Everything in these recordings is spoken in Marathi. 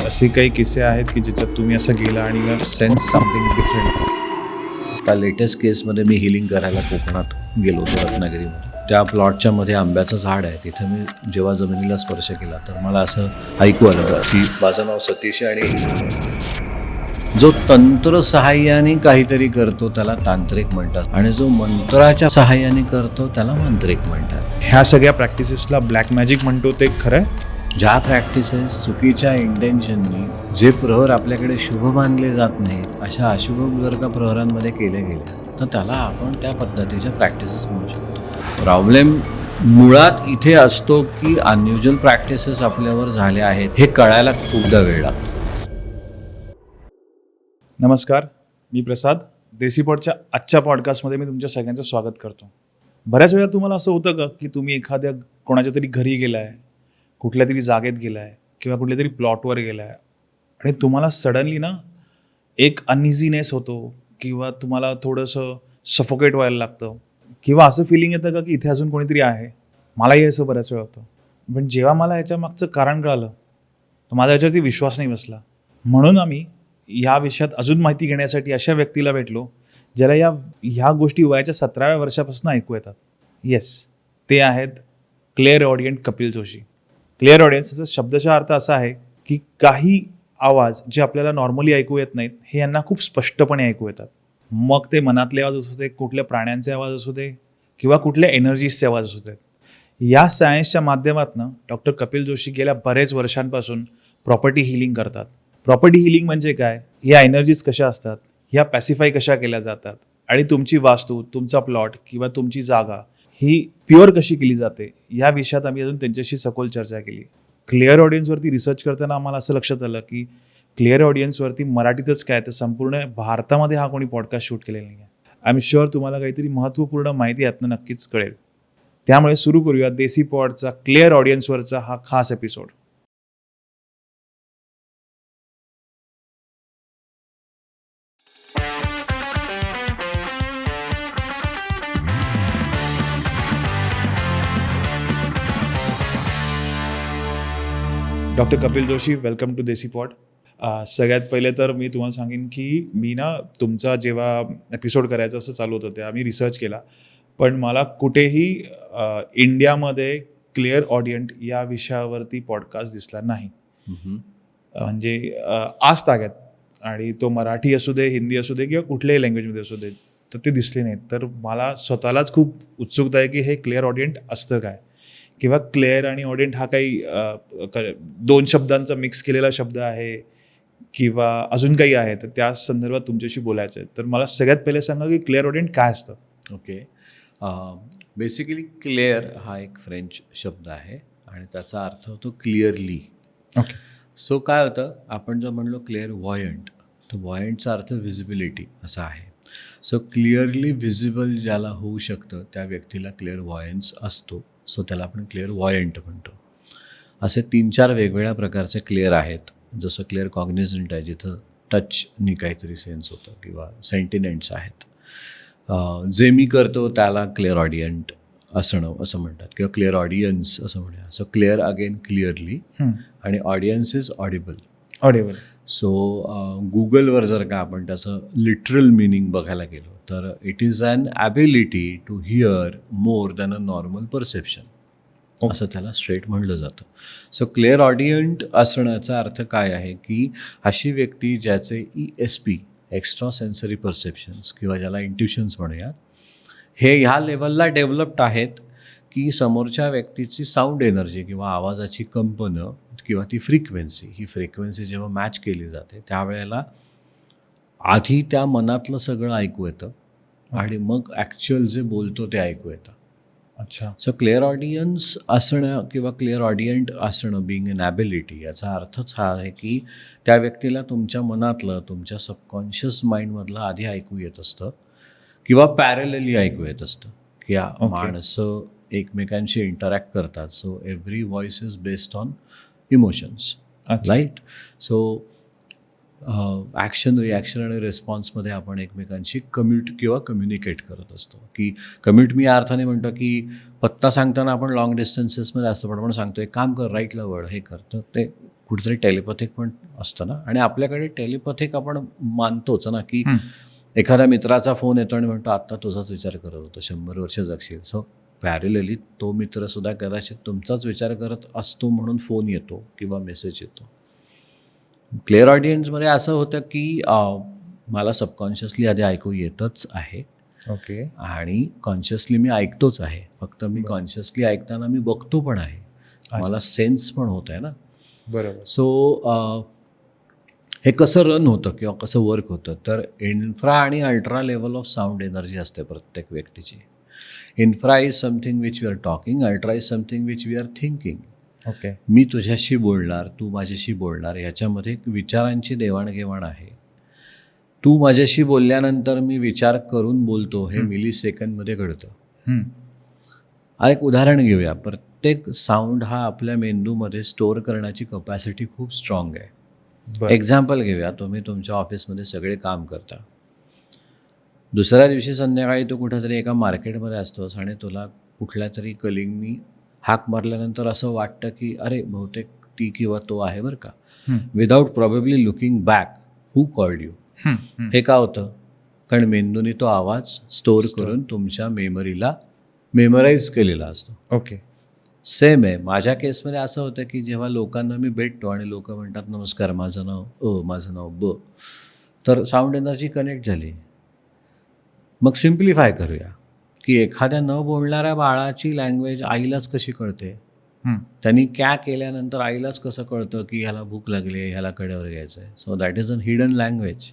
असे काही किस्से आहेत की ज्याच्यात तुम्ही असं गेला आणि you have sense something different? आता लेटेस्ट केसमध्ये मी हिलिंग करायला कोकणात गेलो होतो रत्नागिरीमध्ये. त्या प्लॉटच्या मध्ये आंब्याचं झाड आहे. तिथं मी जेव्हा जमिनीला स्पर्श केला तर मला असं ऐकू आलं की माझं नाव सतीश आहे आणि जो तंत्र सहाय्याने काहीतरी करतो त्याला तांत्रिक म्हणतात आणि जो मंत्राच्या सहाय्याने करतो त्याला मंत्रिक म्हणतात. ह्या सगळ्या प्रॅक्टिसेसला ब्लॅक मॅजिक म्हणतो ते खरं आहे? ज्या प्रॅक्टिसेस चुकीच्या इंटेन्शननी जे प्रहर आपल्याकडे शुभ मानले जात नाहीत अशा अशुभ जर का प्रहरांमध्ये केले गेले तर त्याला आपण त्या पद्धतीच्या प्रॅक्टिसेस म्हणू शकतो. प्रॉब्लेम मुळात इथे असतो की अनयुज्युअल प्रॅक्टिसेस आपल्यावर झाल्या आहेत हे कळायला खूपदा वेळ लागतो. नमस्कार, मी प्रसाद. देसीपॉडच्या आजच्या पॉडकास्टमध्ये मी तुमच्या सगळ्यांचं स्वागत करतो. बऱ्याच वेळा तुम्हाला असं होतं का की तुम्ही एखाद्या कोणाच्या तरी घरी गेलाय, कुठल्या तरी जागेत गेलाय किंवा कुठल्या तरी प्लॉटवर गेलाय आणि तुम्हाला सडनली ना एक अनइझीनेस होतो किंवा तुम्हाला थोडंसं सफोकेट व्हायला लागतं किंवा असं फिलिंग येतं का की इथे अजून कोणीतरी आहे? मलाही असं बऱ्याच वेळा होतं. पण जेव्हा मला याच्या मागचं कारण कळालं तर माझा याच्यावरती विश्वास नाही बसला. म्हणून आम्ही या विषयात अजून माहिती घेण्यासाठी अशा व्यक्तीला भेटलो ज्याला ह्या गोष्टी वयाच्या 17व्या वर्षापासून ऐकू येतात. येस, ते आहेत क्लेअर ऑडियंट कपिल जोशी. क्लिअर ऑडियन्सचा शब्दशः अर्थ असा आहे की काही आवाज जे आपल्याला नॉर्मली ऐकू येत नाहीत हे यांना खूप स्पष्टपणे ऐकू येतात. मग ते मनातले आवाज असू दे, कुठल्या प्राण्यांचे आवाज असू दे किंवा कुठल्या एनर्जीजचे आवाज असू देत. या सायन्सच्या माध्यमातून डॉक्टर कपिल जोशी गेल्या बरेच वर्षांपासून प्रॉपर्टी हिलिंग करतात. प्रॉपर्टी हिलिंग म्हणजे काय? या एनर्जीज कशा असतात, ह्या पॅसिफाय कशा केल्या जातात आणि तुमची वास्तू, तुमचा प्लॉट किंवा तुमची जागा ही प्युअर कशी केली जाते या विषयात आम्ही अजून त्यांच्याशी सखोल चर्चा केली. क्लिअर ऑडियन्सवरती रिसर्च करताना आम्हाला असं लक्षात आलं की क्लिअर ऑडियन्सवरती मराठीतच काय तर संपूर्ण भारतामध्ये हा कोणी पॉडकास्ट शूट केलेला नाही आहे. आय एम शुअर तुम्हाला काहीतरी महत्त्वपूर्ण माहिती यातनं नक्कीच कळेल. त्यामुळे सुरू करूया देसी पॉडचा क्लिअर ऑडियन्सवरचा हा खास episode. Doctor Kapil Joshi, welcome to Desi pod. सगळ्यात पहिले तर मी तुम्हाला सांगेन की मी ना तुमचा जेव्हा एपिसोड करायचं असं चालू होतं तेव्हा मी रिसर्च केला, पण मला कुठेही इंडियामध्ये क्लिअर ऑडियंट या विषयावरती पॉडकास्ट दिसला नाही. म्हणजे आज ताग्यात, आणि तो मराठी असू दे, हिंदी असू दे किंवा कुठल्याही लँग्वेजमध्ये असू दे, तर ते दिसले नाहीत. तर मला स्वतःलाच खूप उत्सुकता आहे की हे क्लिअर ऑडियंट असतं काय, किंवा क्लिअर आणि ऑडियंट हा काही दोन शब्दांचा मिक्स केलेला शब्द आहे किंवा अजून काही आहे, तर त्या संदर्भात तुमच्याशी बोलायचं आहे. तर मला सगळ्यात पहिले सांगा की क्लिअर ऑडियंट काय असतं? ओके, बेसिकली क्लिअर हा एक फ्रेंच शब्द आहे आणि त्याचा अर्थ होतो क्लिअरली. ओके. सो काय होतं, आपण जर म्हणलो क्लिअर व्हॉयंट, तर व्हॉयंटचा अर्थ व्हिजिबिलिटी असा आहे. सो क्लिअरली व्हिजिबल ज्याला होऊ शकतं त्या व्यक्तीला क्लिअर व्हॉयन्स असतो. सो त्याला आपण क्लिअर व्हॉयंट म्हणतो. असे 3-4 वेगवेगळ्या प्रकारचे क्लिअर आहेत. जसं क्लिअर कॉग्निझंट आहे, जिथं टचनी काहीतरी सेन्स होतं, किंवा सेंटिनेंट्स आहेत. जे मी करतो त्याला क्लिअर ऑडियंट असं म्हणतात, किंवा क्लिअर ऑडियन्स असं म्हणूया. सो क्लिअर अगेन क्लिअरली आणि ऑडियन्स इज ऑडिबल. सो गुगलवर जर का आपण त्याचं लिटरल मिनिंग बघायला गेलो तर it is an ability to hear more than a normal perception, असं त्याला स्ट्रेट म्हणलं जातं. सो क्लिअर ऑडियंट असण्याचा अर्थ काय आहे की अशी व्यक्ती ज्याचे ESP, एक्स्ट्रा सेन्सरी परसेप्शन्स, किंवा ज्याला इंट्युशन्स म्हणूयात, हे ह्या लेवलला डेव्हलप्ड आहेत की समोरच्या व्यक्तीची साऊंड एनर्जी किंवा आवाजाची कंपनं किंवा ती फ्रिक्वेन्सी जेव्हा मॅच केली जाते त्यावेळेला आधी त्या मनातलं सगळं ऐकू येतं आणि मग ॲक्च्युअल जे बोलतो ते ऐकू येतं. अच्छा. सो क्लिअर ऑडियन्स असणं किंवा क्लिअर ऑडियंट असणं, बिंग इन ॲबिलिटी, याचा अर्थच हा आहे की त्या व्यक्तीला तुमच्या मनातलं, तुमच्या सबकॉन्शियस माइंडमधलं आधी ऐकू येत असतं किंवा पॅरलली ऐकू येत असतं की या माणसं एकमेकांशी इंटरॅक्ट करतात. So every voice is based on emotions, right? So action, reaction आणि रिस्पॉन्समध्ये आपण एकमेकांशी कम्युनिकेट करत असतो. की कम्युट मी या अर्थाने म्हणतो की पत्ता सांगताना आपण लॉंग डिस्टन्सेसमध्ये असतो, पण आपण सांगतो एक काम कर, राईटला वळ, हे कर, तर ते कुठेतरी टेलिपॅथिक पण असतं ना, आणि आपल्याकडे टेलिपॅथिक आपण मानतोच ना, की एखाद्या मित्राचा फोन येतो आणि म्हणतो आत्ता तुझाच विचार करत होतो, 100 वर्ष जगशील. सो पॅरेलली तो मित्रसुद्धा कदाचित तुमचाच विचार करत असतो म्हणून फोन येतो किंवा मेसेज येतो. क्लिअर ऑडियन्समध्ये असं होतं की मला सबकॉन्शियसली आधी ऐकू येतच आहे ओके. आणि कॉन्शियसली मी ऐकतोच आहे. फक्त मी कॉन्शियसली ऐकताना मी बघतो पण आहे, मला सेन्स पण होत आहे ना. बरोबर. सो हे कसं रन होतं किंवा कसं वर्क होतं, तर इन्फ्रा आणि ultra level of sound energy असते प्रत्येक व्यक्तीची. Infra is something which we are talking, ultra is something which we are thinking. Okay. मी तुझ्याशी बोलणार, तू माझ्याशी बोलणार, याच्यामध्ये एक विचारांची देवाणघेवाण आहे. तू माझ्याशी बोलल्यानंतर मी विचार करून बोलतो, हे मिली सेकंदमध्ये घडतं. एक उदाहरण घेऊया. प्रत्येक साऊंड हा आपल्या मेंदूमध्ये स्टोअर करण्याची कपॅसिटी खूप स्ट्रॉंग आहे. एक्झाम्पल घेऊया. तुम्ही तुमच्या ऑफिसमध्ये सगळे काम करता, दुसऱ्या दिवशी संध्याकाळी तू कुठेतरी एका मार्केटमध्ये असतोस आणि तुला कुठल्या तरी कलिंगनी हाक मारल्यानंतर असं वाटतं की अरे बहुतेक ती किंवा तो आहे बरं का, without probably looking back who called you. हे का होतं? कारण मेंदूने तो आवाज स्टोअर करून तुमच्या मेमरीला मेमराईज केलेला असतो. ओके. सेम आहे. माझ्या केसमध्ये असं होतं की जेव्हा लोकांना मी भेटतो आणि लोक म्हणतात नमस्कार, माझं नाव माझं नाव ब, तर साऊंड एनर्जी कनेक्ट झाली. मग सिम्प्लिफाय करूया की एखाद्या न बोलणाऱ्या बाळाची लँग्वेज आईलाच कशी कळते, त्यांनी क्या केल्यानंतर आईलाच कसं कळतं की ह्याला भूक लागली आहे, ह्याला कड्यावर घ्यायचं आहे. So that is an hidden language.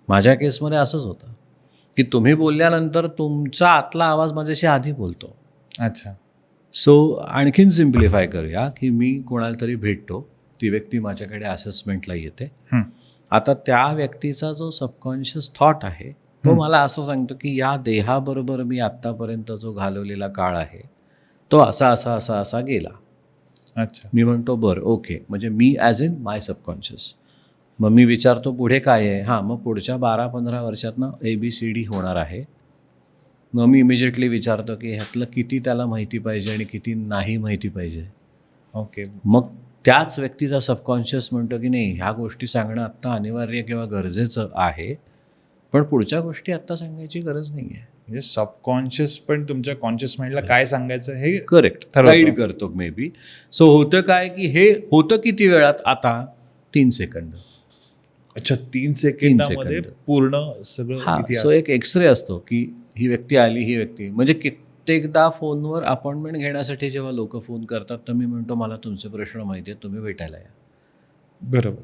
माझ्या केसमध्ये असंच होतं की तुम्ही बोलल्यानंतर तुमचा आतला आवाज माझ्याशी आधी बोलतो. अच्छा. सो आणखीन सिम्प्लिफाय करूया की मी कोणाला तरी भेटतो, ती व्यक्ती माझ्याकडे असेसमेंटला येते. आता त्या व्यक्तीचा जो सबकॉन्शियस थॉट आहे तो मला असं सांगतो की या देहाबरोबर मी आत्तापर्यंत जो घालवलेला काळ आहे तो असा असा असा असा गेला. अच्छा. मी म्हणतो बरं ओके, म्हणजे मी ॲज इन माय सबकॉन्शियस. मग मी विचारतो पुढे काय आहे. हां, मग पुढच्या 12-15 वर्षातनं ABCD होणार आहे. मग मी इमिजिएटली विचारतो की ह्यातलं किती त्याला माहिती पाहिजे आणि किती नाही माहिती पाहिजे. ओके. मग त्याच व्यक्तीचा सबकॉन्शियस म्हणतो की नाही, ह्या गोष्टी सांगणं आत्ता अनिवार्य किंवा गरजेचं आहे, पण पुढच्या गोष्टी आत्ता सांगायची गरज नाही आहे. म्हणजे सबकॉन्शियस पण तुमच्या कॉन्शियस माइंडला काय सांगायचं हे करेक्ट ठरवतो. गाईड करतो मे बी. सो होतं काय की हे होतं किती वेळात? आता 3 सेकंद. अच्छा, 3 सेकंदामध्ये सेकंद. पूर्ण सगळं हां, इतिहास. सो एक एक्सरे असतो की ही व्यक्ती आली, ही व्यक्ती, म्हणजे कित्येकदा फोनवर अपॉइंटमेंट घेण्यासाठी जेव्हा लोक फोन करतात तर मी म्हणतो मला तुमचे प्रश्न माहिती आहेत, तुम्ही भेटायला या. बरोबर.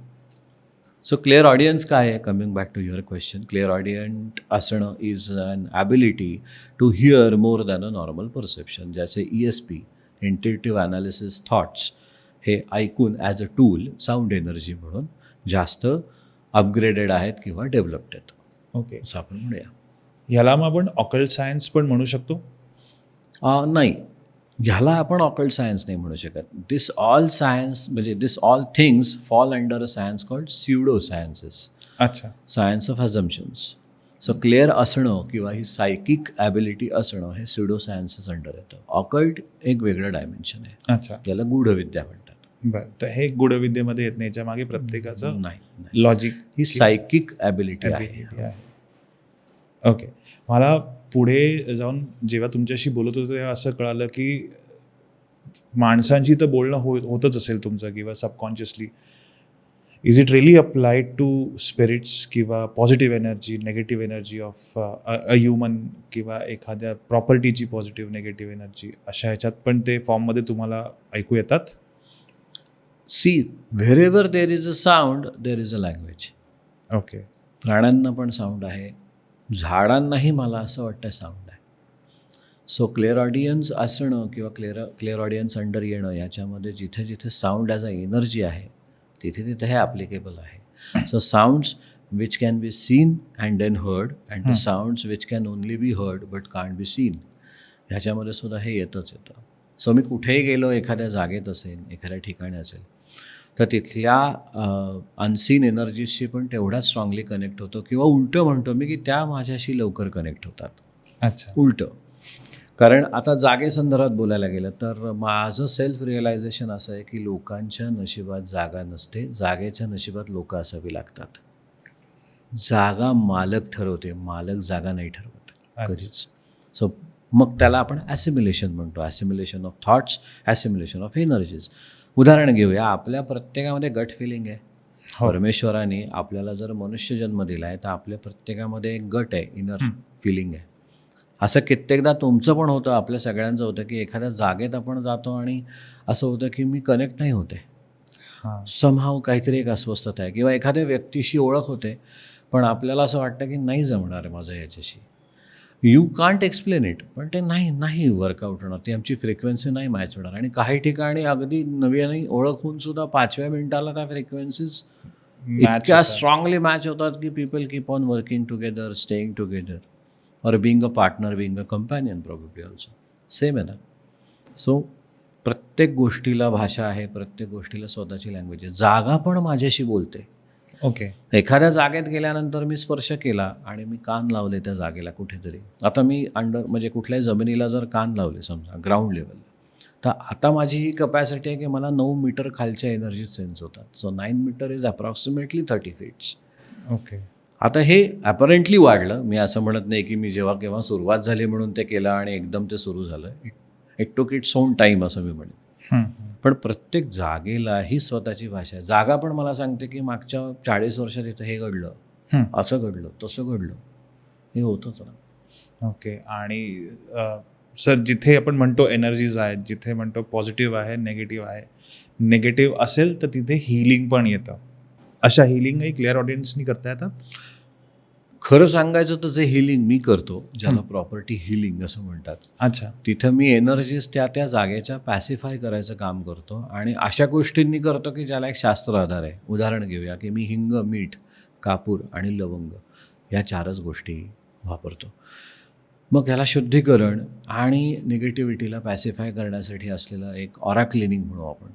सो क्लिअर ऑडियन्स काय आहे? Coming back to your question, clairaudient असणं is an ability to hear more than a normal perception. ज्याचे ESP, इंट्युटिव्ह ॲनालिसिस थॉट्स, हे ऐकून as a tool sound energy म्हणून जास्त अपग्रेडेड आहेत किंवा डेव्हलप्ड आहेत. ओके. असं आपण म्हणूया. ह्याला मग आपण ऑकल्ट सायन्स पण म्हणू शकतो? नाही, ह्याला आपण ऑकल्ट सायन्स नाही म्हणू शकत. दिस ऑल सायन्स म्हणजे this all things fall under a science called pseudo sciences. अच्छा. Science of assumptions. So clear असणं किंवा ही सायकिक ॲबिलिटी असणं हे स्युडो सायन्सेस अंडर येतं. ऑकल्ट एक वेगळं डायमेन्शन आहे. अच्छा. त्याला गूढविद्या म्हणतात. बरं, तर हे गुढविद्येमध्ये येत नाही, याच्या मागे प्रत्येकाचं नाही, लॉजिक, ही सायकिक ॲबिलिटी आहे. आहे. ओके. मला पुढे जाऊन जेव्हा तुमच्याशी बोलत होतो तेव्हा असं कळालं की माणसांची तर बोलणं होतच असेल तुमचं किंवा subconsciously. Is it really applied to spirits किंवा positive energy, negative energy of a human किंवा एखाद्या प्रॉपर्टीची पॉझिटिव्ह नेगेटिव्ह एनर्जी, अशा ह्याच्यात पण ते फॉर्ममध्ये तुम्हाला ऐकू येतात? See, wherever there is a sound there is a language. Okay. प्राण्यांना पण साऊंड आहे, झाडांनाही मला असं वाटतं साऊंड आहे. सो क्लिअर ऑडियन्स असणं किंवा क्लिअर ऑडियन्स अंडर येणं याच्यामध्ये जिथे जिथे साऊंड ॲज अ एनर्जी आहे तिथे तिथे हे ॲप्लिकेबल आहे. So sounds which can be seen and then heard and the sounds which can only be heard but can't be seen, ह्याच्यामध्ये सुद्धा हे येतच येतं. सो मी कुठेही गेलो, एखाद्या जागेत असेल, एखाद्या ठिकाणी असेल, तर तिथल्या अनसीन एनर्जीशी पण तेवढाच स्ट्रॉंगली कनेक्ट होतो किंवा उलटं म्हणतो मी की त्या माझ्याशी लवकर कनेक्ट होतात. अच्छा. उलटं कारण आता जागेसंदर्भात बोलायला गेलं तर माझं सेल्फ रिअलायझेशन असं आहे की लोकांच्या नशिबात जागा नसते, जागेच्या नशिबात लोक असावी लागतात. जागा मालक ठरवते, मालक जागा नाही ठरवत कधीच. सो मग त्याला आपण ॲसिम्युलेशन म्हणतो, ॲसिम्युलेशन ऑफ थॉट्स, ॲसिम्युलेशन ऑफ एनर्जीज. उदाहरण घेऊया, आपल्या प्रत्येकामध्ये गट फिलिंग आहे. परमेश्वराने आपल्याला जर मनुष्य जन्म दिला आहे तर आपल्या प्रत्येकामध्ये एक गट आहे, इनर फिलिंग आहे. असं कित्येकदा तुमचं पण होतं, आपल्या सगळ्यांचं होतं की एखाद्या जागेत आपण जातो आणि असं होतं की मी कनेक्ट नाही होते, समहाव काहीतरी एक अस्वस्थता आहे, किंवा एखाद्या व्यक्तीशी ओळख होते पण आपल्याला असं वाटतं की नाही जमणार आहे माझं याच्याशी. यू कांट एक्सप्लेन इट, पण ते नाही वर्कआउट होणार, ती आमची फ्रिक्वेन्सी नाही मॅच होणार. आणि काही ठिकाणी अगदी नवीन ओळख होऊन सुद्धा 5व्या मिनिटाला त्या फ्रिक्वेन्सीज इतक्या स्ट्रॉंगली मॅच होतात की people keep on working together, staying together, or being a partner, being a companion probably also. Same आहे ना. सो प्रत्येक गोष्टीला भाषा आहे, प्रत्येक गोष्टीला स्वतःची लँग्वेज आहे. जागा पण माझ्याशी बोलते. ओके. एखाद्या जागेत गेल्यानंतर मी स्पर्श केला आणि मी कान लावले त्या जागेला कुठेतरी. आता मी म्हणजे कुठल्याही जमिनीला जर कान लावले समजा ग्राउंड लेवलला, तर आता माझी ही कपॅसिटी आहे की मला 9 मीटर खालच्या एनर्जी सेन्स होतात. So 9 metre is approximately 30 feets. Okay. आता हे ॲपरंटली वाढलं, मी असं म्हणत नाही की मी जेव्हा केव्हा सुरुवात झाली म्हणून ते केलं आणि एकदम ते सुरू झालं. It took its own time असं मी म्हणेन. पण प्रत्येक जागेलाही स्वतःची भाषा आहे. जागा पण मला सांगते की मागच्या 40 वर्षात इथं हे घडलं, असं घडलं, तसं घडलं, हे होतंच ना. ओके. आणि सर, जिथे आपण म्हणतो एनर्जीज आहेत, जिथे म्हणतो पॉझिटिव्ह आहे, निगेटिव्ह आहे, निगेटिव्ह असेल तर तिथे हिलिंग पण येतं. अशा हिलिंगही क्लिअर ऑडियन्सनी करता येतात? खरं सांगायचं तर जे हिलिंग मी करतो, ज्याला प्रॉपर्टी हिलिंग असं म्हणतात, अच्छा. तिथं मी एनर्जीज त्या जागेच्या पॅसिफाय करायचं काम करतो. आणि अशा गोष्टींनी करतो की ज्याला एक शास्त्र आधार आहे. उदाहरण घेऊया की मी हिंग, मीठ, कापूर आणि लवंग या 4च गोष्टी वापरतो. मग याला शुद्धीकरण आणि निगेटिव्हिटीला पॅसिफाय करण्यासाठी असलेलं एक ऑरा क्लिनिंग म्हणू आपण.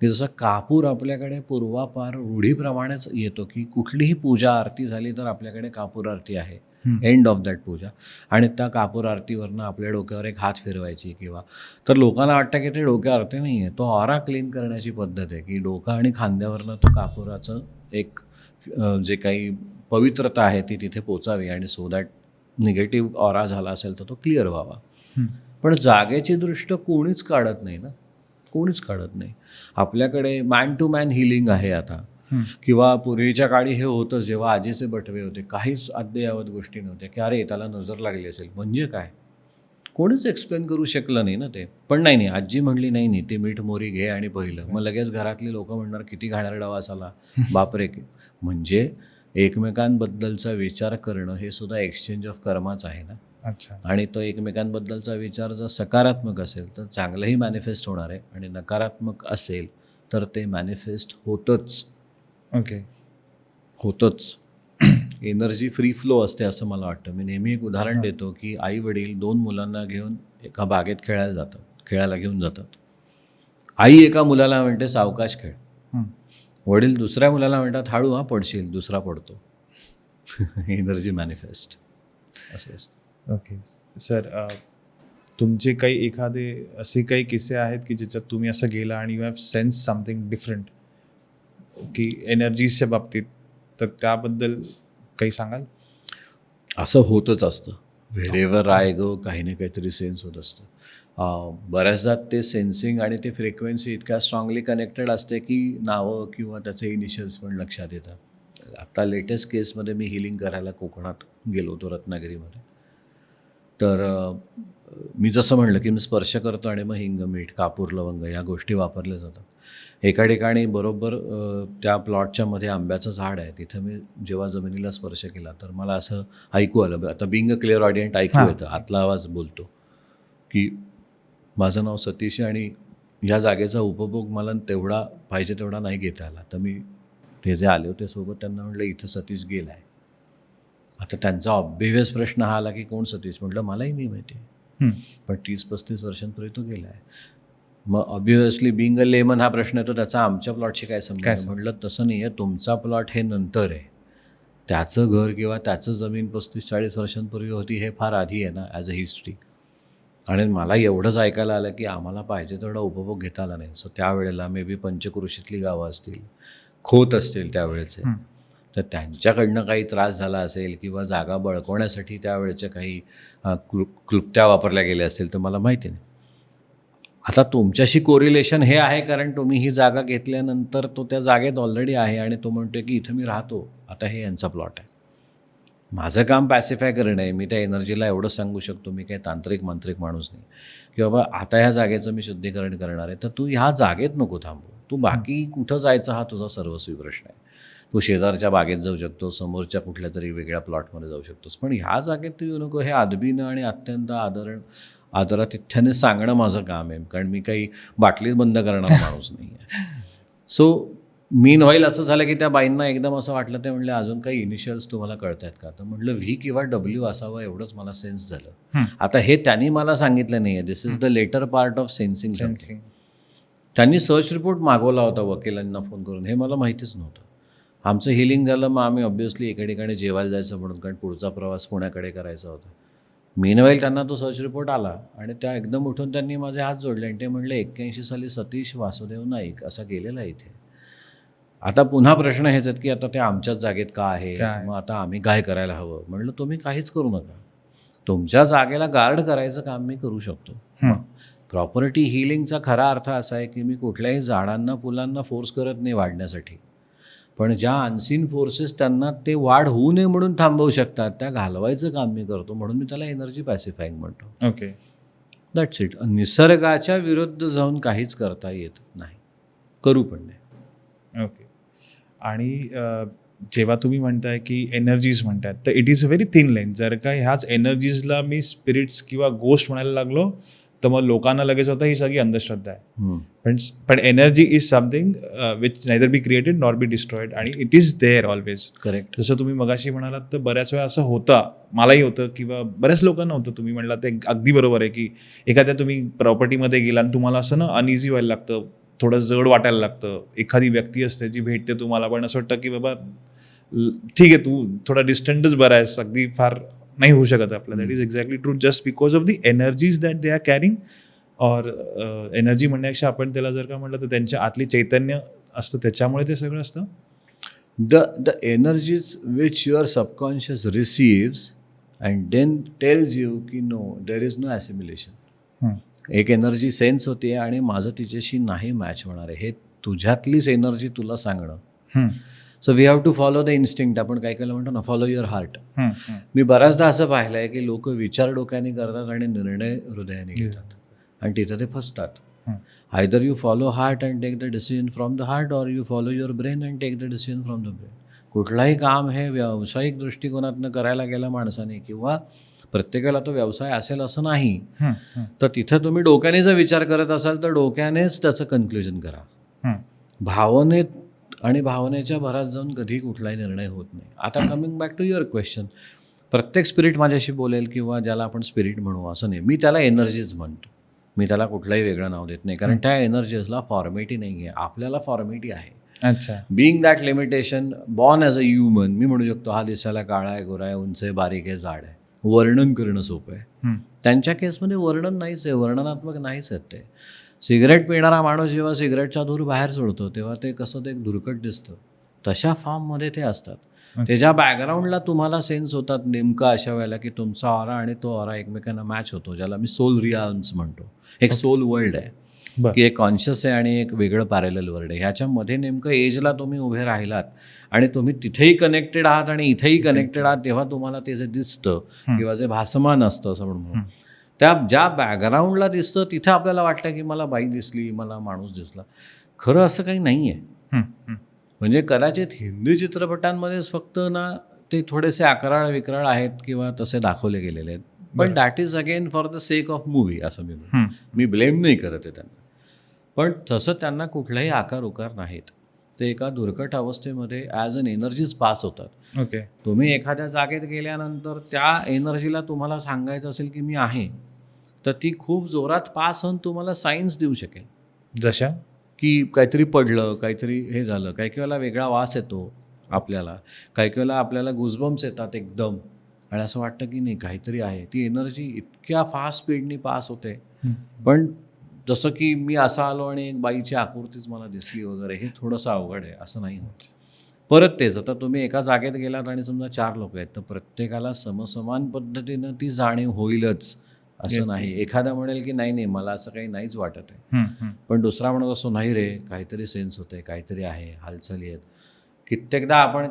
की जसं कापूर आपल्याकडे पूर्वापार रूढीप्रमाणेच येतो की कुठलीही पूजा आरती झाली तर आपल्याकडे कापूर आरती आहे, एंड ऑफ दॅट पूजा. आणि त्या कापूर आरतीवरनं आपल्या डोक्यावर एक हात फिरवायची किंवा, तर लोकांना वाटतं की ते डोक्यावर आरती नाही आहे, तो ऑरा क्लीन करण्याची पद्धत आहे की डोकं आणि खांद्यावरनं तो कापुराचं एक जे काही पवित्रता आहे ती तिथे पोचावी आणि सो दॅट निगेटिव्ह ऑरा झाला असेल तर तो क्लिअर व्हावा. पण जागेची दृष्ट कोणीच काढत नाही ना, कोणीच काढत नाही. आपल्याकडे मॅन टू मॅन हिलिंग आहे आता, किंवा पूर्वीच्या काळी हे होतं जेव्हा आजीचे बटवे होते, काहीच अद्ययावत गोष्टी नव्हत्या की अरे त्याला नजर लागली असेल, म्हणजे काय, कोणीच एक्सप्लेन करू शकलं नाही ना ते. पण नाही आजी म्हणली नाही ते मीठ मोरी घे आणि पहिलं, मग लगेच घरातली लोक म्हणणार किती घाणेरडा वास आला, बापरे. म्हणजे एकमेकांबद्दलचा विचार करणं हे सुद्धा एक्सचेंज ऑफ कर्माच आहे ना. अच्छा. आणि तो एकमेकांबद्दलचा विचार जर सकारात्मक असेल तर चांगलंही मॅनिफेस्ट होणार आहे, आणि नकारात्मक असेल तर ते मॅनिफेस्ट होतंच. ओके. होतंच. एनर्जी फ्री फ्लो असते असं मला वाटतं. मी नेहमी एक उदाहरण देतो की आई वडील 2 मुलांना घेऊन एका बागेत खेळायला घेऊन जातात. आई एका मुलाला म्हणते सावकाश खेळ, वडील दुसऱ्या मुलाला म्हणतात हळू हा पडशील, दुसरा पडतो. एनर्जी मॅनिफेस्ट असं असतं. ओके. सर, तुमचे काही एखादे असे काही किस्से आहेत की ज्याच्यात तुम्ही असं गेला आणि you have sense something different की एनर्जीजच्या बाबतीत, तर त्याबद्दल काही सांगाल? असं होतच असतं. व्हेरेवर आय गो काही ना काहीतरी सेन्स होत असतं. बऱ्याचदा ते सेन्सिंग आणि ते फ्रिक्वेन्सी इतक्या स्ट्रॉंगली कनेक्टेड असते की नावं किंवा त्याचे इनिशियल्स पण लक्षात येतात. आता लेटेस्ट केसमध्ये मी हिलिंग करायला कोकणात गेलो होतो, रत्नागिरीमध्ये. तर मी जसं म्हणलं की मी स्पर्श करतो आणि मग हिंग, मीठ, कापूर, लवंग या गोष्टी वापरल्या जातात. एका ठिकाणी बरोबर त्या प्लॉटच्या मध्ये आंब्याचं झाड आहे, तिथं मी जेव्हा जमिनीला स्पर्श केला तर मला असं ऐकू आलं. आता बिंग अ क्लिअर ऑडियंट ऐकू येतं, आतला आवाज बोलतो की माझं नाव सतीश आहे आणि ह्या जागेचा उपभोग मला तेवढा पाहिजे तेवढा नाही घेता आला. तर मी ते जे आले होते सोबत त्यांना म्हटलं इथं सतीश गेला आहे. आता त्यांचा ऑब्वियस प्रश्न हा आला की कोण सतीश? म्हटलं मलाही नाही माहिती, पण 30-35 वर्षांपूर्वी तो गेला आहे. मग ऑब्वियसली बिंग अ लेमन हा प्रश्न येतो, त्याचा आमच्या प्लॉटशी काय संबंध? म्हटलं तसं नाही आहे, तुमचा प्लॉट हे नंतर आहे, त्याचं घर किंवा त्याचं जमीन 35-40 वर्षांपूर्वी होती हे फार आधी आहे ना ॲज अ हिस्ट्री. आणि मला एवढंच ऐकायला आलं की आम्हाला पाहिजे तेवढा उपभोग घेता आला नाही. सो त्यावेळेला मे बी पंचक्रोशीतली गावं असतील, खोत असतील त्यावेळेचे, तर त्यांच्याकडनं काही त्रास झाला असेल किंवा जागा बळकवण्यासाठी त्यावेळेच्या काही क्लुप्त्या वापरल्या गेल्या असतील तर मला माहिती नाही. आता तुमच्याशी कोरिलेशन हे आहे कारण तुम्ही ही जागा घेतल्यानंतर तो त्या जागेत ऑलरेडी आहे आणि तो म्हणतोय की इथं मी राहतो, आता हे यांचा प्लॉट आहे. माझं काम पॅसिफाय करणं आहे. मी त्या एनर्जीला एवढंच सांगू शकतो, मी काही तांत्रिक मंत्रिक माणूस नाही की बाबा आता ह्या जागेचं मी शुद्धीकरण करणार आहे, तर तू ह्या जागेत नको थांबू, तू बाकी कुठं जायचं हा तुझा सर्वस्वी प्रश्न आहे. तू शेजारच्या बागेत जाऊ शकतो, समोरच्या कुठल्या तरी वेगळ्या प्लॉटमध्ये जाऊ शकतोस, पण ह्या जागेत तू येऊ नको. हे अदबीनं आणि अत्यंत आदरातिथ्याने सांगणं माझं काम आहे, कारण मी काही बाटलीत बंद करणारा माणूस नाही आहे. सो मीन व्हाईल असं झालं की त्या बाईंना एकदम असं वाटलं, ते म्हणले अजून काही इनिशियल्स तुम्हाला कळत आहेत का? तर म्हटलं व्ही किंवा डब्ल्यू असावं एवढंच मला सेन्स झालं. आता हे त्यांनी मला सांगितलं नाही आहे, this is the latter part of sensing. त्यांनी सर्च रिपोर्ट मागवला होता वकिलांना फोन करून, हे मला माहितीच नव्हतं. आमचं हिलिंग झालं, मग आम्ही ऑब्व्हियसली एका ठिकाणी जेवायला जायचं म्हणून, कारण पुढचा प्रवास पुण्याकडे करायचा होता. मीनवाईल त्यांना तो सर्च रिपोर्ट आला आणि त्या एकदम उठून त्यांनी माझे हात जोडले आणि ते म्हणले 81 साली सतीश वासुदेव नाईक असा गेलेला इथे. आता पुन्हा प्रश्न हेच आहेत की आता ते आमच्याच जागेत का आहे, मग आता आम्ही काय करायला हवं? म्हणलं तुम्ही काहीच करू नका, तुमच्या जागेला गार्ड करायचं काम मी करू शकतो. प्रॉपर्टी हिलिंगचा खरा अर्थ असा आहे की मी कुठल्याही झाडांना फुलांना फोर्स करत नाही वाढण्यासाठी, पण ज्या अनसीन फोर्सेस त्यांना ते वाढ होऊ नये म्हणून थांबवू शकतात त्या घालवायचं काम मी करतो, म्हणून मी त्याला एनर्जी पॅसिफाईंग म्हणतो. Okay, that's it. निसर्गाच्या विरुद्ध जाऊन काहीच करता येत नाही, करू पण नाही. ओके. आणि जेव्हा तुम्ही म्हणताय की एनर्जीज म्हणतायत, तर it is a very thin line. जर का ह्याच एनर्जीजला मी स्पिरिट्स किंवा गोस्ट म्हणायला लागलो तर मग लोकांना लगेच होतं ही सगळी अंधश्रद्धा आहे. पण energy is something which neither be created nor be destroyed, आणि it is there always. Correct. जसं तुम्ही मगाशी म्हणालात, तर बऱ्याच वेळा असं होतं, मलाही होतं किंवा बऱ्याच लोकांना होतं. तुम्ही म्हणलात ते अगदी बरोबर आहे की एखाद्या तुम्ही प्रॉपर्टीमध्ये गेला आणि तुम्हाला असं ना अनइझी व्हायला लागतं, थोडं जड वाटायला लागतं. एखादी व्यक्ती असते जी भेटते तुम्हाला, पण असं वाटतं की बाबा ठीक आहे तू थोडा डिस्टंटच बरा आहेस, अगदी फार नाही होऊ शकत आपलं. That is exactly true, just because of the energies that they are carrying. और एनर्जी म्हणण्यापेक्षा आपण त्याला जर का म्हटलं तर त्यांच्या आतली चैतन्य असतं, त्याच्यामुळे ते सगळं असतं. The energies which your subconscious receives and then tells you की no there is no assimilation. एक एनर्जी सेन्स होते आणि माझं तिच्याशी नाही मॅच होणार आहे, हे तुझ्यातलीच एनर्जी तुला सांगणं. So we have to follow the instinct. आपण काय केलं म्हणतो ना, फॉलो युअर हार्ट. मी बऱ्याचदा असं पाहिलं आहे की लोक विचार डोक्याने करतात आणि निर्णय हृदयाने घेतात आणि तिथं ते फसतात. Either you follow heart and take the decision from the heart, or you follow your brain and take the decision from the brain. कुठलाही काम हे व्यावसायिक दृष्टिकोनातनं करायला गेलं माणसाने, किंवा प्रत्येकाला तो व्यवसाय असेल असं नाही, तर तिथं तुम्ही डोक्याने जर विचार करत असाल तर डोक्यानेच त्याचं कन्क्ल्युजन करा. भावनेत आणि भावनेच्या भरात जाऊन कधी कुठलाही निर्णय होत नाही. आता coming back to your question, प्रत्येक स्पिरिट माझ्याशी बोलेल किंवा ज्याला आपण स्पिरिट म्हणू असं नाही, मी त्याला एनर्जीज म्हणतो. मी त्याला कुठलाही वेगळं नाव देत नाही, कारण त्या एनर्जीजला फॉर्मॅलिटी नाही आहे, आपल्याला फॉर्मॅलिटी आहे. अच्छा. Being that limitation, born as a human, मी म्हणू शकतो हा दिसायला काळा आहे, गोरा आहे, उंच आहे, बारीक आहे, जाड आहे, वर्णन करणं सोपं आहे. त्यांच्या केसमध्ये वर्णन नाहीच आहे, वर्णनात्मक नाहीच आहेत ते. सिगरेट पिणारा माणूस जेव्हा सिगरेटचा धूर बाहेर सोडतो तेव्हा ते कसं ते धुरकट दिसतं, तशा फॉर्ममध्ये ते असतात. त्याच्या बॅकग्राऊंडला तुम्हाला सेन्स होतात नेमकं अशा वेळेला की तुमचा ऑरा आणि तो ऑरा एकमेकांना मॅच होतो, ज्याला मी सोल रियाल्म्स म्हणतो. एक सोल वर्ल्ड आहे की एक कॉन्शियस आहे आणि एक वेगळं पॅरेलल वर्ल्ड आहे. ह्याच्यामध्ये नेमकं एजला तुम्ही उभे राहिलात आणि तुम्ही तिथेही कनेक्टेड आहात आणि इथेही कनेक्टेड आहात, तेव्हा तुम्हाला ते जे दिसतं किंवा जे भासमान असतं असं म्हणून, त्या ज्या बॅकग्राऊंडला दिसतं तिथं आपल्याला वाटतं की मला बाई दिसली, मला माणूस दिसला. खरं असं काही नाही आहे. म्हणजे कदाचित हिंदी चित्रपटांमध्येच फक्त ना ते थोडेसे अकराळ विकराळ आहेत किंवा तसे दाखवले गेलेले आहेत, पण that is again for the sake of movie असं मी ब्लेम नाही करत आहे त्यांना. पण तसं त्यांना कुठलाही आकार उकार नाहीत, ते एका धुरकट अवस्थेमध्ये ॲज अन एनर्जीज पास होतात. ओके. तुम्ही एखाद्या जागेत गेल्यानंतर त्या एनर्जीला तुम्हाला सांगायचं असेल की मी आहे, तर ती खूप जोरात पास होऊन तुम्हाला सायन्स देऊ शकेल. जशा की काहीतरी पडलं, काहीतरी हे झालं, काही वेळेला वेगळा वास येतो आपल्याला, काही वेळेला आपल्याला गुजबम्स येतात एकदम, आणि असं वाटतं की नाही काहीतरी आहे. ती एनर्जी इतक्या फास्ट स्पीडनी पास होते, पण जसं की मी असा आलो आणि एक बाईची आकृतीच मला दिसली वगैरे, हे थोडंसं अवघड आहे, असं नाही होत. परत तेच, आता तुम्ही एका जागेत गेलात आणि समजा 4 लोक आहेत, तर प्रत्येकाला समसमान पद्धतीनं ती जाणीव होईलच असं नाही. एखादा म्हणेल की नाही नाही मला असं काही नाहीच वाटत आहे, पण दुसरा म्हणत असतो नाही रे काहीतरी सेन्स होतंय, काहीतरी आहे, हालचाली आहेत. कित्येकदा आपण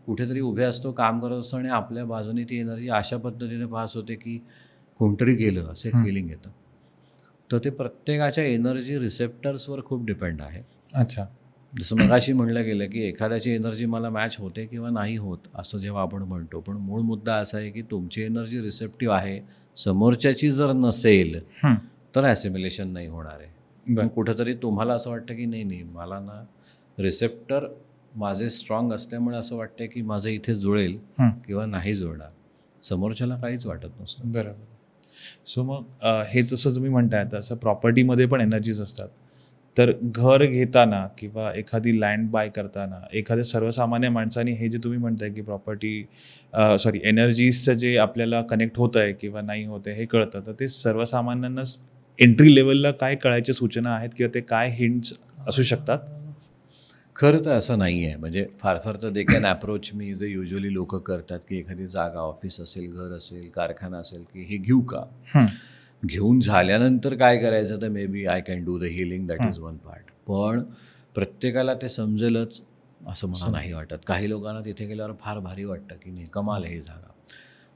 कुठेतरी उभे असतो, काम करत असतो आणि आपल्या बाजूने ती एनर्जी अशा पद्धतीने पास होते की कोणतरी गेलं असं एक फिलिंग येतं. तर ते प्रत्येकाच्या एनर्जी रिसेप्टर्सवर खूप डिपेंड आहे. अच्छा. जसं मगाशी म्हणलं गेलं की एखाद्याची एनर्जी मला मॅच होते किंवा नाही होत असं जेव्हा आपण म्हणतो, पण मूळ मुद्दा असा आहे की तुमची एनर्जी रिसेप्टिव्ह आहे, समोरच्याची जर नसेल तर ॲसिम्युलेशन नाही होणार आहे. पण कुठंतरी तुम्हाला असं वाटतं की नाही नाही मला ना रिसेप्टर माझे स्ट्रॉंग असल्यामुळे असं वाटतं की माझं इथे जुळेल किंवा नाही जुळणार, समोरच्याला काहीच वाटत नसतं. बरोबर. सो मग हे जसं तुम्ही म्हणताय तसं प्रॉपर्टीमध्ये पण एनर्जीज असतात. तर घर घेताना किंवा एखादी लँड बाय करताना एखाद्या सर्वसामान्य माणसाने हे जे तुम्ही म्हणताय की प्रॉपर्टी एनर्जीजचं जे आपल्याला कनेक्ट होत आहे किंवा नाही होत आहे हे कळतं, तर ते सर्वसामान्यांना एंट्री लेवलला काय कळायच्या सूचना आहेत किंवा ते काय हिंट्स असू शकतात? खरं तर असं नाही आहे. म्हणजे फार फार तर दे कॅन अप्रोच मी जे युजली लोक करतात की एखादी जागा, ऑफिस असेल, घर असेल, कारखाना असेल, की हे घेऊ का? घेऊन झाल्यानंतर काय करायचं, तर maybe I can do the healing, that is one part. पण प्रत्येकाला ते समजेलच असं मला नाही वाटत. काही लोकांना तिथे गेल्यावर फार भारी वाटतं की नाही कमाल आहे ही जागा.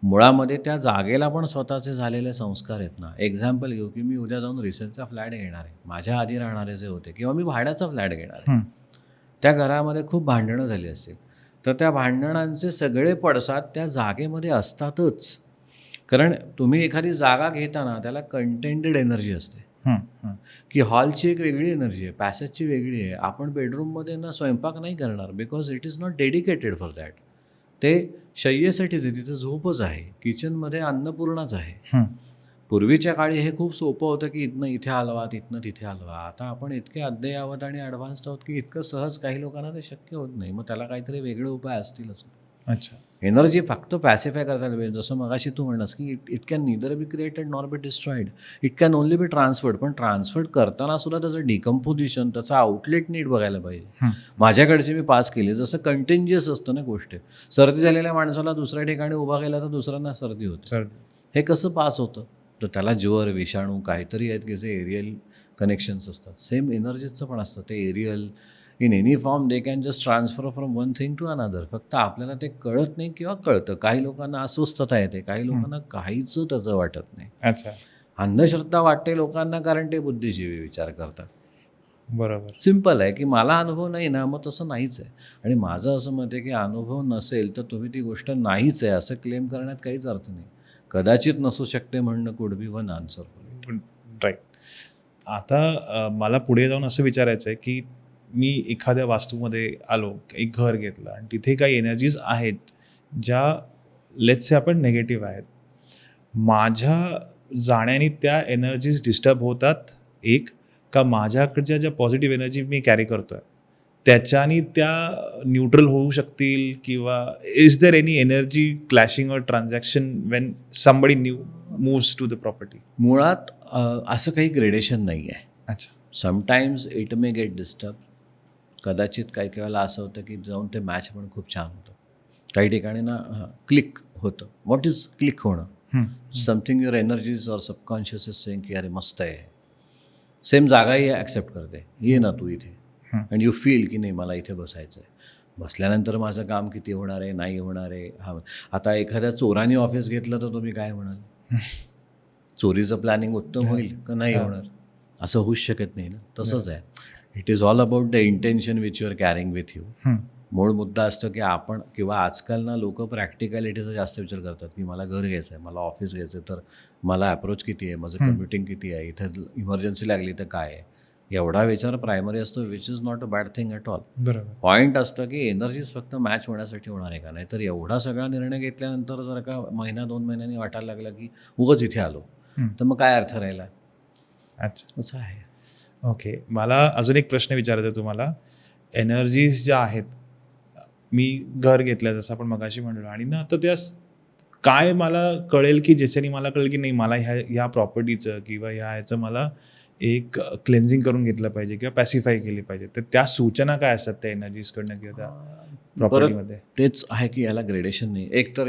मुळामध्ये त्या जागेला पण स्वतःचे झालेले संस्कार आहेत ना. एक्झाम्पल घेऊ की मी उद्या जाऊन रिसेलचा फ्लॅट घेणार आहे, माझ्या आधी राहणारे जे होते, किंवा मी भाड्याचा फ्लॅट घेणार आहे, त्या घरामध्ये खूप भांडणं झाली असतील, तर त्या भांडणांचे सगळे पडसाद त्या जागेमध्ये असतातच. कारण तुम्ही एखादी जागा घेताना त्याला कंटेंटेड एनर्जी असते की हॉलची एक वेगळी एनर्जी आहे, पॅसेजची वेगळी आहे. आपण बेडरूममध्ये ना स्वयंपाक नाही करणार because it is not dedicated for that. ते शय्येसाठीच आहे, तिथं झोपच आहे. किचनमध्ये अन्नपूर्णाच आहे. पूर्वीच्या काळी हे खूप सोपं होतं की इथनं इथे हलवा, तिथनं तिथे हलवा. आता आपण इतके अद्ययावत आणि ॲडव्हान्स्ड आहोत की इतकं सहज काही लोकांना ते शक्य होत नाही. मग त्याला काहीतरी वेगळे उपाय असतीलच. अच्छा. एनर्जी फक्त पॅसिफाय करता आली पाहिजे. जसं मगाशी तू म्हणलास की it can neither be created nor be destroyed, it can only be transferred. पण ट्रान्सफर्ड करताना सुद्धा त्याचं डिकम्पोजिशन, त्याचा आउटलेट नीट बघायला पाहिजे. माझ्याकडचे मी पास केले, जसं कंटेंजियस असतं ना गोष्ट. सर्दी झालेल्या माणसाला दुसऱ्या ठिकाणी उभा केला तर दुसऱ्यांना सर्दी होते. हे कसं पास होतं? तर त्याला ज्वर, विषाणू काहीतरी आहेत की जे एरियल कनेक्शन्स असतात. सेम एनर्जीचं पण असतं. ते aerial in any form they can just transfer from one thing to another. फक्त आपल्याला ते कळत नाही किंवा कळतं. काही लोकांना अस्वस्थता येते, काही लोकांना काहीच त्याचं वाटत नाही. अच्छा. अंधश्रद्धा वाटते लोकांना कारण ते बुद्धिजीवी विचार करतात. बरोबर. सिम्पल आहे की मला अनुभव नाही ना, मग तसं नाहीच आहे. आणि माझं असं मत आहे की अनुभव नसेल तर तुम्ही ती गोष्ट नाहीच आहे असं क्लेम करण्यात काहीच अर्थ नाही. कदाचित नसू शकते म्हणणं could be one answer. Right. आता मला पुढे जाऊन असं विचारायचं आहे की मी एखाद्या वास्तूमध्ये आलो, एक घर घेतलं आणि तिथे काही एनर्जीज आहेत ज्या लेट्स से आपण नेगेटिव्ह आहेत. माझ्या जाण्याने त्या एनर्जीज डिस्टर्ब होतात एक, का माझ्याकडच्या ज्या पॉझिटिव्ह एनर्जी मी कॅरी करतो आहे त्याच्याने त्या न्यूट्रल होऊ शकतील, किंवा is there any energy clashing or transaction when somebody new moves to the property? मुळात असं काही ग्रेडेशन नाही आहे. अच्छा. Sometimes it may get disturb. कदाचित काही काही वेळेला असं होतं की जाऊन ते मॅच पण खूप छान होतं. काही ठिकाणी ना क्लिक होतं. व्हॉट इज क्लिक होणं? Something your energies or subconscious is saying की अरे मस्त आहे. सेम जागाही ॲक्सेप्ट करते, ये ना तू इथे, अँड यू फील की नाही मला इथे बसायचं आहे. बसल्यानंतर माझं काम किती होणार आहे, नाही होणार आहे. हा, आता एखाद्या चोराने ऑफिस घेतलं तर तुम्ही काय म्हणाल? चोरीचं प्लॅनिंग उत्तम होईल का नाही होणार? असं होऊच शकत नाही ना. तसंच आहे. It is all about the intention which you are carrying with you. मूळ मुद्दा असतो की आपण, किंवा आजकाल ना लोक प्रॅक्टिकॅलिटीचा जास्त विचार करतात की मला घर घ्यायचं आहे, मला ऑफिस घ्यायचं आहे, तर मला अप्रोच किती आहे, माझं कम्युटिंग किती आहे, इथं इमर्जन्सी लागली तर काय आहे, एवढा विचार प्रायमरी असतो, which is not a bad thing at all. बरोबर. पॉईंट असतं की एनर्जीज फक्त मॅच होण्यासाठी होणार आहे का? नाही तर एवढा सगळा निर्णय घेतल्यानंतर जर का महिना 2 महिन्यांनी वाटायला लागला की उगाच इथे आलो, तर मग काय अर्थ राहिला? अच्छा. असं आहे. ओके. मला अजून एक प्रश्न विचारायचा आहे तुम्हाला. एनर्जीज ज्या आहेत, मी घर घेतलं जसं आपण मगाशी म्हणलो, आणि ना आता त्या काय मला कळेल की ज्याच्याने मला कळेल की नाही मला ह्या प्रॉपर्टीचं किंवा ह्याचं मला एक क्लेन्झिंग करून घेतलं पाहिजे किंवा पॅसिफाय केली पाहिजे, तर त्या सूचना काय असतात त्या एनर्जीजकडनं किंवा त्या प्रॉपर्टीमध्ये? तेच आहे की याला ग्रेडेशन नाही. एक तर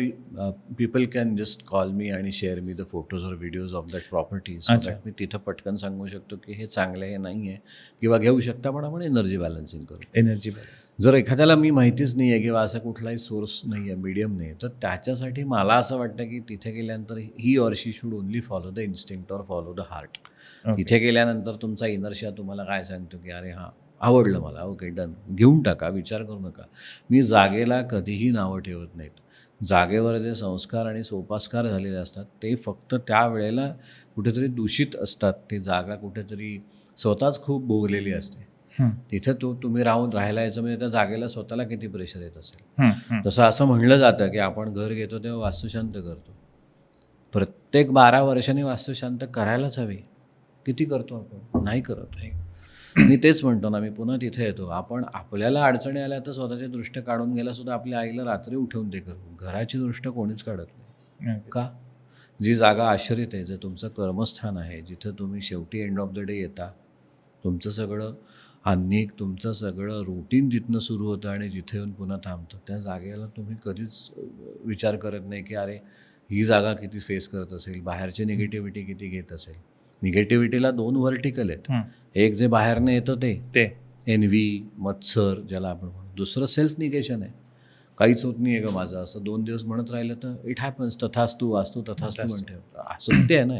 पीपल कॅन जस्ट कॉल मी आणि शेअर मी द फोटोज और videos of that property, so अच्छा. दॅट मी तिथं पटकन सांगू शकतो की हे चांगलं आहे, हे नाही आहे, किंवा घेऊ शकता पण आपण एनर्जी बॅलन्सिंग करू. एनर्जी जर एखाद्याला मी माहितीच नाही आहे किंवा असा कुठलाही सोर्स नाही आहे, मीडियम नाही आहे, तर त्याच्यासाठी मला असं वाटतं की तिथे गेल्यानंतर he or she should only follow the instinct और फॉलो द हार्ट. तिथे गेल्यानंतर तुमचा इनर्शिया तुम्हाला काय सांगतो की अरे हां आवडलं मला, ओके डन, घेऊन टाका, विचार करू नका. मी जागेला कधीही नावं ठेवत नाहीत. जागेवर जे संस्कार आणि सोपास्कार झालेले असतात ते फक्त त्यावेळेला कुठेतरी दूषित असतात. ते जागा कुठेतरी स्वतःच खूप भोगलेली असते. तिथे तुम्ही राहायला यायचं म्हणजे त्या जागेला स्वतःला किती प्रेशर येत असेल. तसं असं म्हणलं जातं की आपण घर घेतो तेव्हा वास्तुशांत करतो. प्रत्येक 12 वर्षांनी वास्तुशांत करायलाच हवी. किती करतो आपण? नाही करत. मी तेच म्हणतो ना, मी पुन्हा तिथे येतो. आपण आपल्याला अडचणी आल्या तर स्वतःची दृष्ट काढून घ्यायला सुद्धा आपल्या आईला रात्री उठवून ते करू. घराची दृष्ट कोणीच काढत नाही. का? जी जागा आश्रित आहे, जे तुमचं कर्मस्थान आहे, जिथं तुम्ही शेवटी एंड ऑफ द डे येता, तुमचं सगळं अन्निक, तुमचं सगळं रुटीन जिथनं सुरू होतं आणि जिथे येऊन पुन्हा थांबतं, त्या जागेला तुम्ही कधीच विचार करत नाही की अरे ही जागा किती फेस करत असेल, बाहेरची निगेटिव्हिटी किती घेत असेल. निगेटिव्हिटीला 2 व्हर्टिकल आहेत. एक जे बाहेरनं येतं ते एनव्ही, मत्सर ज्याला आपण म्हणतो. दुसरं सेल्फ निगेशन आहे. काहीच होत नाही आहे गं माझं, असं 2 दिवस म्हणत राहिलं तर इट हॅपन्स, तथास्तू वास्तू तथास्तू म्हणते. सत्य आहे ना,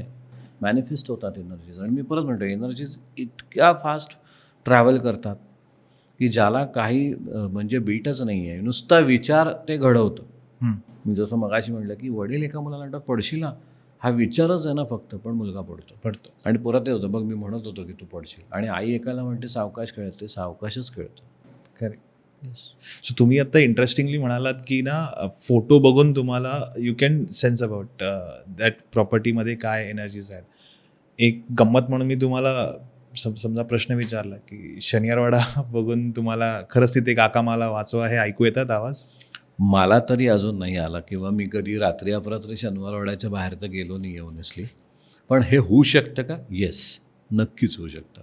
मॅनिफेस्ट होतात एनर्जीज. आणि मी परत म्हणतो एनर्जीज इतक्या फास्ट ट्रॅव्हल करतात की ज्याला काही म्हणजे बीटच नाही आहे. नुसता विचार ते घडवतं. मी जसं मगाशी म्हटलं की वडील एका मुलाला म्हणतात पडशील, हा विचारच आहे ना फक्त, पण मुलगा पडतो आणि परत होतं बघ मी म्हणत होतो की तू पडशील. आणि आई एकाला म्हणते सावकाश खेळत, ते सावकाशच खेळतं. करेक्ट. सो तुम्ही आता इंटरेस्टिंगली म्हणालात की ना फोटो बघून तुम्हाला you can sense about that प्रॉपर्टीमध्ये काय एनर्जीज आहेत. एक गंमत म्हणून मी तुम्हाला समजा प्रश्न विचारला की शनिवारवाडा बघून तुम्हाला खरंच तिथे काका मला वाचवा हे ऐकू येतात आवाज? मला तरी अजून नाही आला किंवा मी कधी रात्री अपरात्री शनिवारवाड्याच्या बाहेर तर गेलो नाही आहे ऑनेस्टली. पण हे होऊ शकतं का? येस, नक्कीच होऊ शकतं.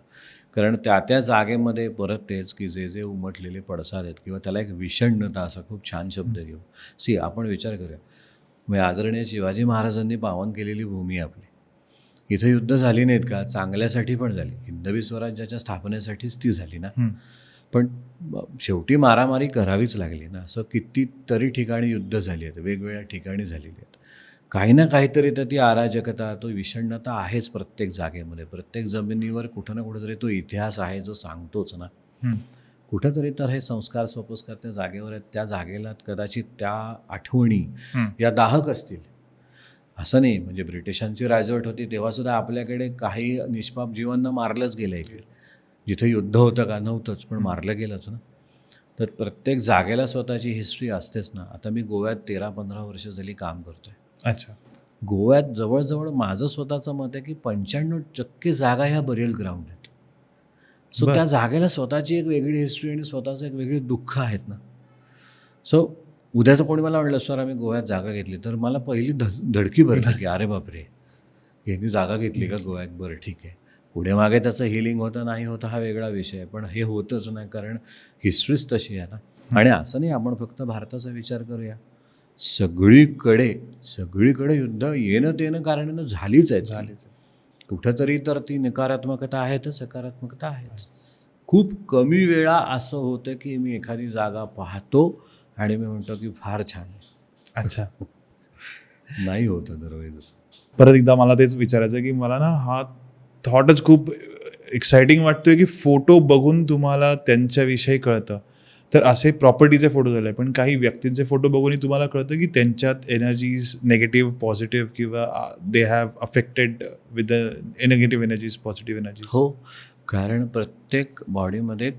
कारण त्या जागेमध्ये परत तेच की जे उमटलेले पडसाद आहेत किंवा त्याला एक विषण्णता असा खूप छान शब्द घेऊ. आपण विचार करूया, म्हणजे आदरणीय शिवाजी महाराजांनी पावन केलेली भूमी आपली, इथं युद्ध झाली नाहीत का? चांगल्यासाठी पण झाली. हिंदवी स्वराज्याच्या स्थापनेसाठीच ती झाली ना. पण शेवटी मारामारी करावीच लागली ना. असं कितीतरी ठिकाणी युद्ध झाली आहेत, वेगवेगळ्या ठिकाणी झालेली आहेत. काही ना काहीतरी तर ती अराजकता, तो विषण्णता आहेच प्रत्येक जागेमध्ये. प्रत्येक जमिनीवर कुठं ना कुठंतरी तो इतिहास आहे जो सांगतोच ना. कुठंतरी तर हे संस्कार सोपस्कार त्या जागेवर आहेत. त्या जागेला कदाचित त्या आठवणी या दाहक असतील. असं नाही, म्हणजे ब्रिटिशांची राजवट होती तेव्हासुद्धा आपल्याकडे काही निष्पाप जीवांना मारलंच गेलं इकडे. जिथं युद्ध होतं का? नव्हतंच, पण मारलं गेलंच ना. तर प्रत्येक जागेला स्वतःची हिस्ट्री असतेच ना. आता मी गोव्यात 13-15 वर्ष झाली काम करतोय. अच्छा. गोव्यात जवळजवळ माझं स्वतःचं मत आहे की 95% जागा ह्या बरियल ग्राउंड आहेत. सो त्या जागेला स्वतःची एक वेगळी हिस्ट्री आणि स्वतःचं एक वेगळी दुःख आहेत ना. सो उद्याचं कोणी मला म्हटलं सर आम्ही गोव्यात जागा घेतली, तर मला पहिली धडकी भरली की अरे बापरे, यांनी जागा घेतली का गोव्यात? बरं ठीक आहे. पुढे मागे त्याचं हिलिंग होतं नाही होतं हा वेगळा विषय आहे, पण हे होतच नाही कारण हिस्ट्रीच तशी आहे ना. आणि असं नाही आपण फक्त भारताचा विचार करूया, सगळीकडे युद्ध येणं तेणं कारणं झालीच आहेत. कुठंतरी तर ती नकारात्मकता आहे तर सकारात्मकता आहेच. खूप कमी वेळा असं होतं की मी एखादी जागा पाहतो आणि मी म्हणतो की फार छान आहे. अच्छा. नाही होतं दरवेळेस. परत एकदा मला तेच विचारायचं की मला ना हा थॉटच खूप एक्साइटिंग वाटतोय की फोटो बघून तुम्हाला त्यांच्याविषयी कळतं. तर असे प्रॉपर्टीचे फोटो झाले, पण काही व्यक्तींचे फोटो बघूनही तुम्हाला कळतं की त्यांच्यात एनर्जीज निगेटिव्ह पॉझिटिव्ह किंवा they have affected with the negative energies positive energies. हो, कारण प्रत्येक बॉडीमध्ये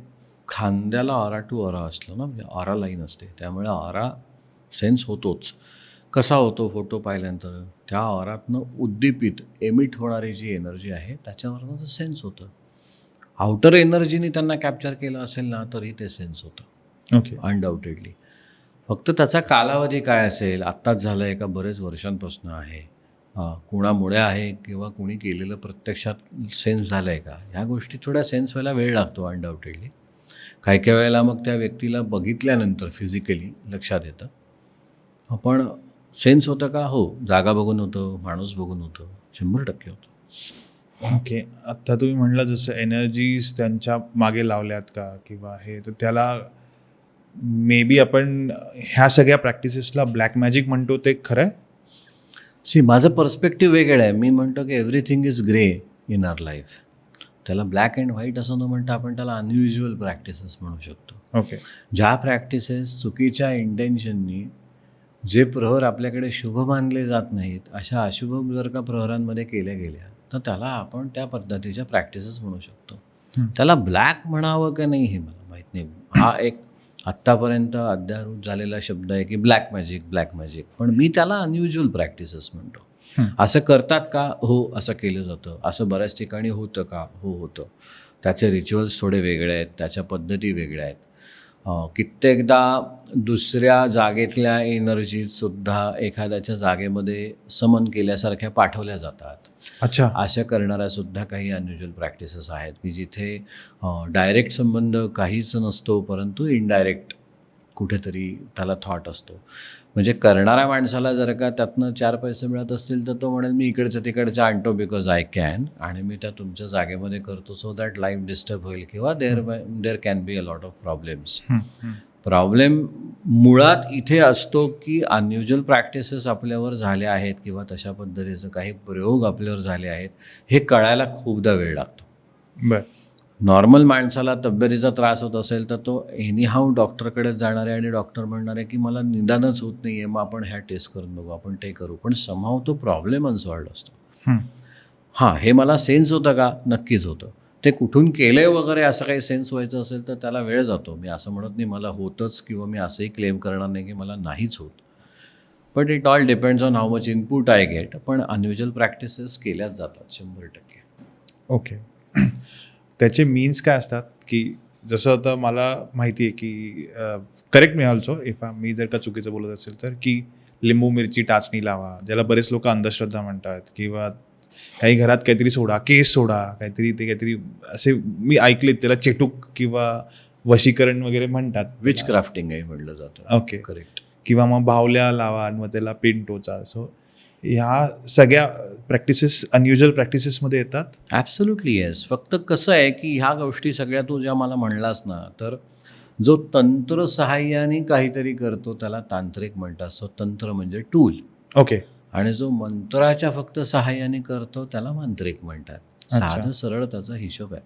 खांद्याला ऑरा टू ऑरा असलं ना, म्हणजे ऑरा लाईन असते, त्यामुळे ऑरा सेन्स होतोच. कसा होतो? फोटो पाहिल्यानंतर त्या ऑरातनं उद्दीपित एमिट होणारी जी एनर्जी आहे त्याच्यावरनं तर सेन्स होतं. आउटर एनर्जीने त्यांना कॅप्चर केलं असेल ना तरी ते सेन्स होतं. ओके. अनडाऊटेडली. फक्त त्याचा कालावधी काय असेल, आत्ताच झालं आहे का बरेच वर्षांपासून आहे, कोणामुळे आहे किंवा कोणी केलेलं प्रत्यक्षात सेन्स झालं आहे का, ह्या गोष्टी थोड्या सेन्स व्हायला वेळ लागतो अनडाऊटेडली. काही काही वेळेला मग त्या व्यक्तीला बघितल्यानंतर फिजिकली लक्षात येतं. पण सेन्स होतं का? हो, जागा बघून होतं, माणूस बघून होतं, 100% होतं. ओके. आता तुम्ही म्हणलं जसं एनर्जीज त्यांच्या मागे लावल्यात का किंवा हे, तर त्याला मे बी आपण ह्या सगळ्या प्रॅक्टिसेसला ब्लॅक मॅजिक म्हणतो, ते खरं आहे? माझं पर्स्पेक्टिव्ह वेगळं आहे. मी म्हणतो की everything is grey in our life. त्याला ब्लॅक अँड व्हाईट असं न म्हणता आपण त्याला अनयुज्युअल प्रॅक्टिसेस म्हणू शकतो. ओके. ज्या प्रॅक्टिसेस चुकीच्या इंटेन्शननी, जे प्रहर आपल्याकडे शुभ मानले जात नाहीत, अशा अशुभ जर का प्रहरांमध्ये केल्या गेल्या तर त्याला आपण त्या पद्धतीच्या प्रॅक्टिसेस म्हणू शकतो. त्याला ब्लॅक म्हणावं का नाही हे मला माहीत नाही. हा एक आत्तापर्यंत अध्यारोप झालेला शब्द आहे की ब्लॅक मॅजिक, ब्लॅक मॅजिक. पण मी त्याला अनयुज्युअल प्रॅक्टिसेस म्हणतो. असं करतात का? हो, असं केलं जातं. असं बऱ्याच ठिकाणी होतं का? हो, होतं. त्याचे रिच्युअल्स थोडे वेगळे आहेत, त्याच्या पद्धती वेगळ्या आहेत. कित्येकदा दुसऱ्या जागेतल्या एनर्जीसुद्धा एखाद्याच्या जागेमध्ये समन केल्यासारख्या पाठवल्या जातात. अच्छा. अशा करणाऱ्यासुद्धा काही अनयुज्युअल प्रॅक्टिसेस आहेत की जिथे डायरेक्ट संबंध काहीच नसतो, परंतु इनडायरेक्ट कुठेतरी त्याला थॉट असतो. म्हणजे करणाऱ्या माणसाला जर का त्यातनं 4 पैसे मिळत असतील तर तो म्हणेल मी इकडच्या तिकडच्या आणतो बिकॉज आय कॅन, आणि मी त्या तुमच्या जागेमध्ये करतो सो दॅट लाईफ डिस्टर्ब होईल किंवा there can be a lot of problems. Problem मुळात इथे असतो की अनयुज्युअल प्रॅक्टिसेस आपल्यावर झाल्या आहेत किंवा तशा पद्धतीचं काही प्रयोग आपल्यावर झाले आहेत, हे कळायला खूपदा वेळ लागतो. बरं. नॉर्मल माणसाला तब्येतीचा त्रास होत असेल तर तो एनीहाऊ डॉक्टरकडे जाणार आहे आणि डॉक्टर म्हणणार आहे की मला निदानच होत नाही आहे, मग आपण ह्या टेस्ट करून बघू, आपण ते करू. पण समहाऊ तो प्रॉब्लेम अनसॉल्व्ड असतो. हां, हे मला सेन्स होतं का? नक्कीच होतं. ते कुठून केलं वगैरे असं काही सेन्स व्हायचं असेल तर त्याला वेळ जातो. मी असं म्हणत नाही मला होतंच, किंवा मी असंही क्लेम करणार नाही की मला नाहीच होत. But it all depends on how much input I get. पण अनयुज्युअल प्रॅक्टिसेस केल्याच जातात 100%. ओके. त्याचे मीन्स काय असतात? की जसं आता मला माहिती आहे की करेक्ट मी ऑल्सो इफ मी जर का चुकीचं बोलत असेल तर, की लिंबू मिरची टाचणी लावा, ज्याला बरेच लोक अंधश्रद्धा म्हणतात, किंवा काही घरात काहीतरी सोडा, केस सोडा, काहीतरी असे मी ऐकलेत, त्याला चेटूक किंवा वशीकरण वगैरे म्हणतात. विच क्राफ्टिंग आहे म्हटलं जातं. ओके. करेक्ट. किंवा मग बाहुल्या लावा आणि मग त्याला पेंट टोचा. सो ह्या सगळ्या प्रॅक्टिसेस अनयुज्युअल प्रॅक्टिसेसमध्ये येतात. Absolutely yes. फक्त कसं आहे की ह्या गोष्टी सगळ्या तू ज्या मला म्हणलास ना, तर जो तंत्र सहाय्याने काहीतरी करतो त्याला तांत्रिक म्हणतात. सो तंत्र म्हणजे टूल. ओके. आणि जो मंत्राच्या फक्त सहाय्याने करतो त्याला मांत्रिक म्हणतात. साधं सरळ त्याचा हिशोब आहे.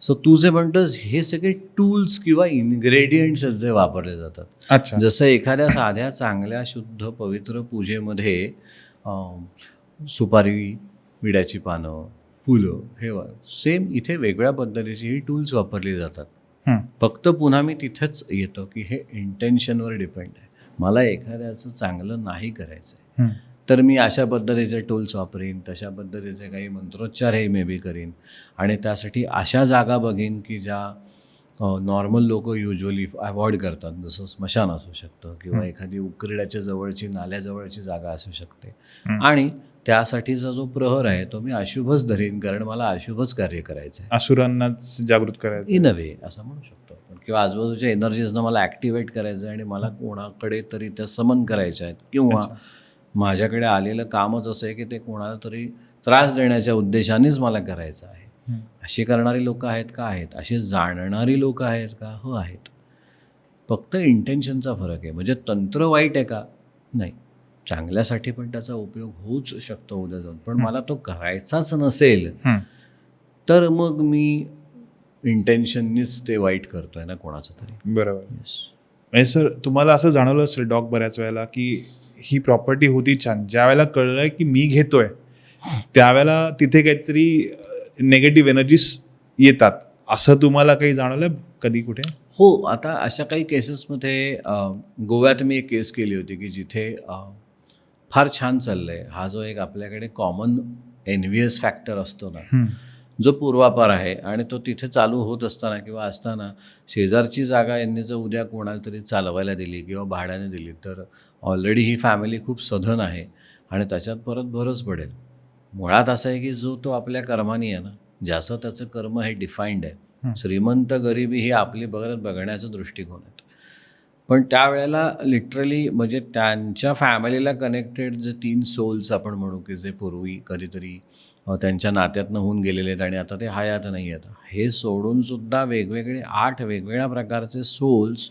सो तू जे म्हणतोस हे सगळे टूल्स किंवा इन्ग्रेडियंट्स जे वापरले जातात. अच्छा. जसं एखाद्या साध्या चांगल्या शुद्ध पवित्र पूजेमध्ये सुपारी, विड्याची पानं, फुलं, हे सेम इथे वेगळ्या पद्धतीची ही टूल्स वापरली जातात. फक्त पुन्हा मी तिथेच येतो की हे इंटेन्शनवर डिपेंड आहे. मला एखाद्याचं चांगलं नाही करायचं आहे तर मी अशा पद्धतीचे टूल्स वापरीन, तशा पद्धतीचे काही मंत्रोच्चार हे मे बी करीन, आणि त्यासाठी अशा जागा बघीन की ज्या नॉर्मल लोक युजली अवॉइड करतात. जसं स्मशान असू शकतं किंवा एखादी उकिरड्याच्या जवळची, नाल्याजवळची जागा असू शकते. आणि त्यासाठीचा जो प्रहर आहे तो मी अशुभच धरीन, कारण मला अशुभच कार्य करायचं आहे. असुरांनाच जागृत करायचं इन अ वे असं म्हणू शकतो आपण. किंवा आजूबाजूच्या एनर्जीजना मला ॲक्टिवेट करायचं आहे आणि मला कोणाकडे तरी त्या समन करायच्या आहेत, किंवा माझ्याकडे आलेलं कामच असं आहे की ते कोणाला तरी त्रास देण्याच्या उद्देशानेच मला करायचं आहे. अशी करणारी लोक आहेत का? आहेत. अशी जाणणारी लोक आहेत का? हो, आहेत. फक्त इंटेन्शनचा फरक आहे. म्हणजे तंत्र वाईट आहे का? नाही, चांगल्यासाठी पण त्याचा उपयोग होऊच शकतो उद्या जाऊन. पण मला तो करायचाच नसेल तर मग मी इंटेन्शननीच ते वाईट करतोय ना कोणाचं तरी. बरोबर. म्हणजे सर तुम्हाला असं जाणवलं असेल डॉग बऱ्याच वेळेला की ही प्रॉपर्टी होती छान, ज्या वेळेला कळलंय की मी घेतोय त्यावेळेला तिथे काहीतरी नेगेटिव्ह एनर्जीज येतात, असं तुम्हाला काही जाणवलं कधी कुठे? हो, आता अशा काही केसेसमध्ये गोव्यात मी एक केस केली होती की जिथे फार छान चाललंय. हा जो एक आपल्याकडे कॉमन एनव्हीएस फॅक्टर असतो ना, जो पूर्वापार आहे आणि तो तिथे चालू होत असताना किंवा असताना शेजारची जागा यांनी जर उद्या कोणाला तरी चालवायला दिली किंवा भाड्याने दिली तर ऑलरेडी ही फॅमिली खूप सधन आहे आणि त्याच्यात परत भरच पडेल. मुळात असं आहे की जो तो आपल्या कर्माने आहे ना, ज्याचं त्याचं कर्म हे डिफाईंड आहे. श्रीमंत गरिबी ही आपली बघण्याचा दृष्टिकोन आहे. पण त्यावेळेला लिटरली म्हणजे त्यांच्या फॅमिलीला कनेक्टेड जे 3 सोल्स आपण म्हणू की जे पूर्वी कधीतरी त्यांच्या नात्यातनं होऊन गेलेले आहेत आणि आता ते हयात नाही आहेत, हे सोडून सुद्धा वेगवेगळे 8 वेगवेगळ्या प्रकारचे सोल्स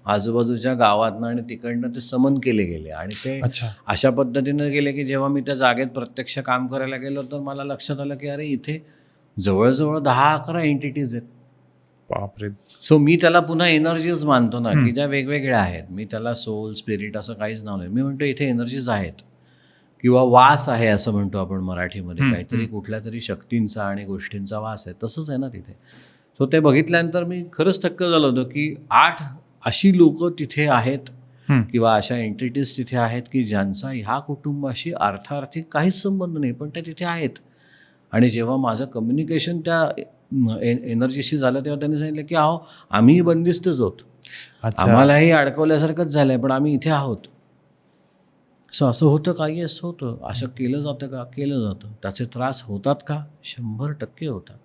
आजूबाजूच्या गावातनं आणि तिकडनं ते समन केले गेले आणि ते अशा पद्धतीनं गेले की जेव्हा मी त्या जागेत प्रत्यक्ष काम करायला गेलो तर मला लक्षात आलं की अरे इथे जवळजवळ 10-11 एंटिटीज आहेत. बापरे. सो मी त्याला पुन्हा एनर्जीज मानतो ना की ज्या वेगवेगळ्या आहेत. मी त्याला सोल स्पिरिट असं काहीच नाव नाही. मी म्हणतो इथे एनर्जीज आहेत किंवा वास आहे असं म्हणतो आपण मराठीमध्ये, काहीतरी कुठल्या तरी शक्तींचा आणि गोष्टींचा वास आहे. तसंच आहे ना तिथे. सो ते बघितल्यानंतर मी खरंच थक्क झालो होतो की 8 अशी लोक तिथे आहेत किंवा अशा एंटिटीज तिथे आहेत की ज्यांचा ह्या कुटुंबाशी अर्थार्थिक काहीच संबंध नाही, पण ते तिथे आहेत. आणि जेव्हा माझं कम्युनिकेशन त्या एनर्जीशी झालं तेव्हा त्यांनी सांगितलं की अहो आम्ही बंदिस्तच आहोत, आम्हालाही अडकवल्यासारखंच झालंय, पण आम्ही इथे आहोत. सो असं होतं का? येस होतं. असं केलं जातं का? केलं जातं. त्याचे त्रास होतात का? 100% होतात.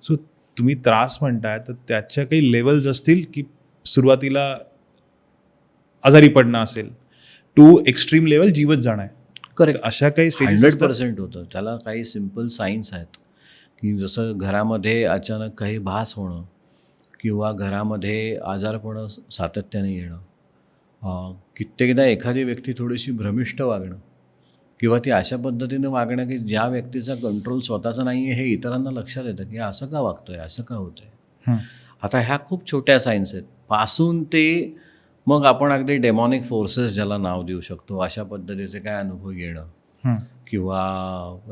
सो तुम्ही त्रास म्हणताय तर त्याच्या काही लेवल्स असतील की सुरुवातीला आजारी पडणं असेल टू एक्स्ट्रीम लेवल जीवच जाणं आहे? करेक्ट. अशा काही स्टेजेस 100% होतं. त्याला काही सिम्पल सायन्स आहेत की जसं घरामध्ये अचानक काही भास होणं किंवा घरामध्ये आजारपणं सातत्याने येणं, कित्येकदा एखादी व्यक्ती थोडीशी भ्रमिष्ट वागणं किंवा ती अशा पद्धतीनं वागणं की ज्या व्यक्तीचा कंट्रोल स्वतःचा नाही आहे हे इतरांना लक्षात येतं की असं का वागतोय, असं का होतंय. आता ह्या खूप छोट्या सायन्स आहेत. पासून ते मग आपण अगदी डेमॉनिक फोर्सेस ज्याला नाव देऊ शकतो अशा पद्धतीचे काय अनुभव येणं किंवा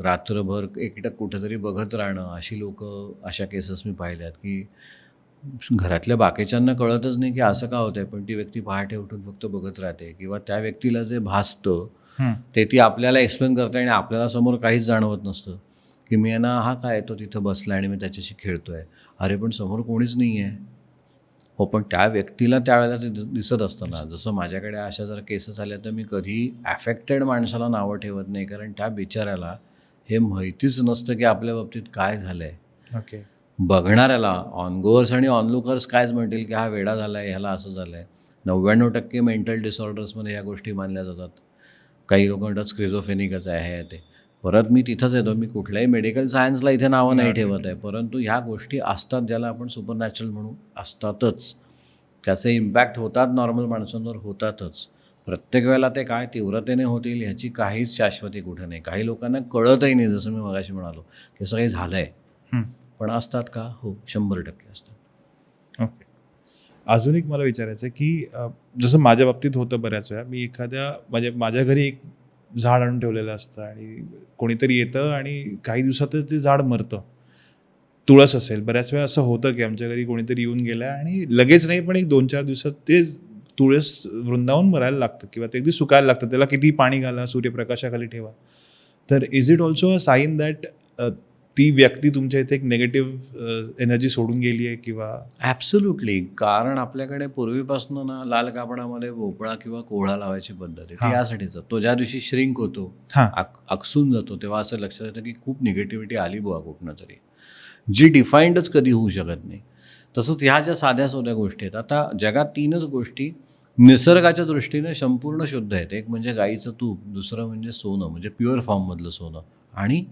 रात्रभर एकटक कुठेतरी बघत राहणं, अशी लोक अशा केसेस मी पाहिल्यात की घरातल्या बाकीच्यांना कळतच नाही की असं का होतंय, पण ती व्यक्ती पहाटे उठून फक्त बघत राहते किंवा त्या व्यक्तीला जे भासतं ते ती आपल्याला एक्सप्लेन करते आणि आपल्याला समोर काहीच जाणवत नसतं की मी ना हा काय तो तिथं बसला आणि मी त्याच्याशी खेळतोय, अरे पण समोर कोणीच नाही आहे. हो, पण त्या व्यक्तीला त्यावेळेला ते दिसत असतं ना. जसं माझ्याकडे अशा जर केसेस आल्या तर मी कधी ॲफेक्टेड माणसाला नावं ठेवत नाही, कारण त्या बिचाऱ्याला हे माहितीच नसतं की आपल्या बाबतीत काय झालं आहे. ओके. बघणाऱ्याला ऑनगोअर्स आणि ऑनलुकर्स कायच म्हणतील की हा वेडा झाला आहे, ह्याला असं झालं आहे. 99% मेंटल डिसऑर्डर्समध्ये ह्या गोष्टी मानल्या जातात. काही लोक म्हणतात स्क्रिझोफेनिकच आहे ते. परत मी तिथंच येतो, मी कुठल्याही मेडिकल सायन्सला इथे नावं नाही ठेवत आहे, परंतु ह्या गोष्टी असतात ज्याला आपण सुपरनॅचरल म्हणू, असतातच. त्याचे इम्पॅक्ट होतात, नॉर्मल माणसांवर होतातच. प्रत्येक वेळेला ते काय तीव्रतेने होतील ह्याची काहीच शाश्वती कुठे नाही. काही लोकांना कळतही नाही, जसं मी मगाशी म्हणालो की असं काही झालं आहे, पण असतात का? हो, 100% असतात. ओके. अजून एक मला विचारायचं आहे की जसं माझ्या बाबतीत होतं बऱ्याच वेळा, मी एखाद्या माझ्या घरी एक झाड आणून ठेवलेलं असतं आणि कोणीतरी येतं आणि काही दिवसातच ते झाड मरतं. तुळस असेल, बऱ्याच वेळा असं होतं की आमच्या घरी कोणीतरी येऊन गेलं आणि लगेच नाही पण एक 2-4 दिवसात ते तुळस वृंदावन मरायला लागतं किंवा ते अगदी सुकायला लागतं. त्याला किती पाणी घाला, सूर्यप्रकाशाखाली ठेवा. तर is it also a sine that ती व्यक्ती तुमच्या इथे एक निगेटिव्ह एनर्जी सोडून गेली आहे किंवा? ॲब्सोल्युटली. कारण आपल्याकडे पूर्वीपासून ना लाल कापडामध्ये भोपळा किंवा कोहळा लावायची पद्धत आहे. ती यासाठीच. तो ज्या दिवशी श्रिंक होतो, अकसून जातो, तेव्हा असं लक्षात येतं की खूप निगेटिव्हिटी आली बुवा कुठनं तरी, जी डिफाईंडच कधी होऊ शकत नाही. तसंच ह्या ज्या साध्या साध्या गोष्टी आहेत, आता जगात 3च गोष्टी निसर्गाच्या दृष्टीने संपूर्ण शुद्ध आहेत. एक म्हणजे गाईचं तूप, दुसरं म्हणजे सोनं, म्हणजे प्युअर फॉर्ममधलं सोनं, आणि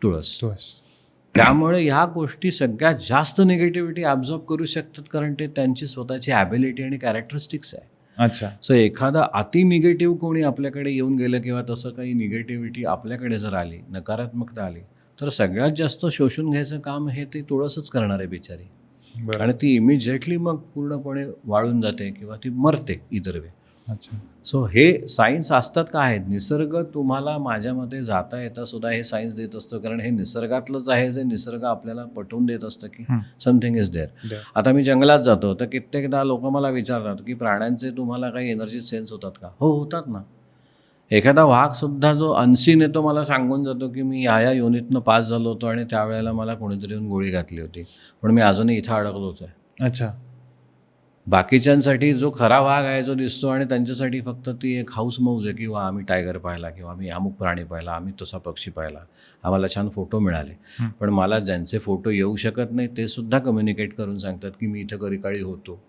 तुळस. त्यामुळे ह्या गोष्टी सगळ्यात जास्त निगेटिव्हिटी ॲब्झॉर्ब करू शकतात, कारण ते त्यांची स्वतःची ॲबिलिटी आणि कॅरेक्टरिस्टिक्स आहे. अच्छा. सो एखादा अति निगेटिव्ह कोणी आपल्याकडे येऊन गेलं किंवा तसं काही निगेटिव्हिटी आपल्याकडे जर आली, नकारात्मकता आली, तर सगळ्यात जास्त शोषून घ्यायचं काम हे ती तुळसच करणार आहे बिचारी. आणि ती इमिजिएटली मग पूर्णपणे वाळून जाते किंवा ती मरते इतर वेळी. अच्छा. सो हे सायन्स असतात का आहेत. निसर्ग तुम्हाला माझ्या मते जाता येता सुद्धा हे सायन्स देत असतं, कारण हे निसर्गातलंच आहे जे निसर्ग आपल्याला पटवून देत असतं की समथिंग इज देअर. आता मी जंगलात जातो तर कित्येकदा लोक मला विचारतात की प्राण्यांचे तुम्हाला काही एनर्जी सेन्स होतात का? हो, होतात ना. एखादा वाघसुद्धा जो अनसीन आहे तो मला सांगून जातो की मी या युनिटनं पास झालो होतो आणि त्यावेळेला मला कोणीतरी येऊन गोळी घातली होती, पण मी अजूनही इथं अडकलोच आहे. अच्छा. बाकीच्यांसाठी जो खरा वाघ आहे जो दिसतो आणि त्यांच्यासाठी फक्त ती एक हाऊस मौज आहे, किंवा आम्ही टायगर पाहिला, किंवा आम्ही अमुक प्राणी पाहिला, आम्ही तसा पक्षी पाहिला, आम्हाला छान फोटो मिळाले. पण मला ज्यांचे फोटो येऊ शकत नाही ते सुद्धा कम्युनिकेट करून सांगतात की मी इथं करिकाळी होतो,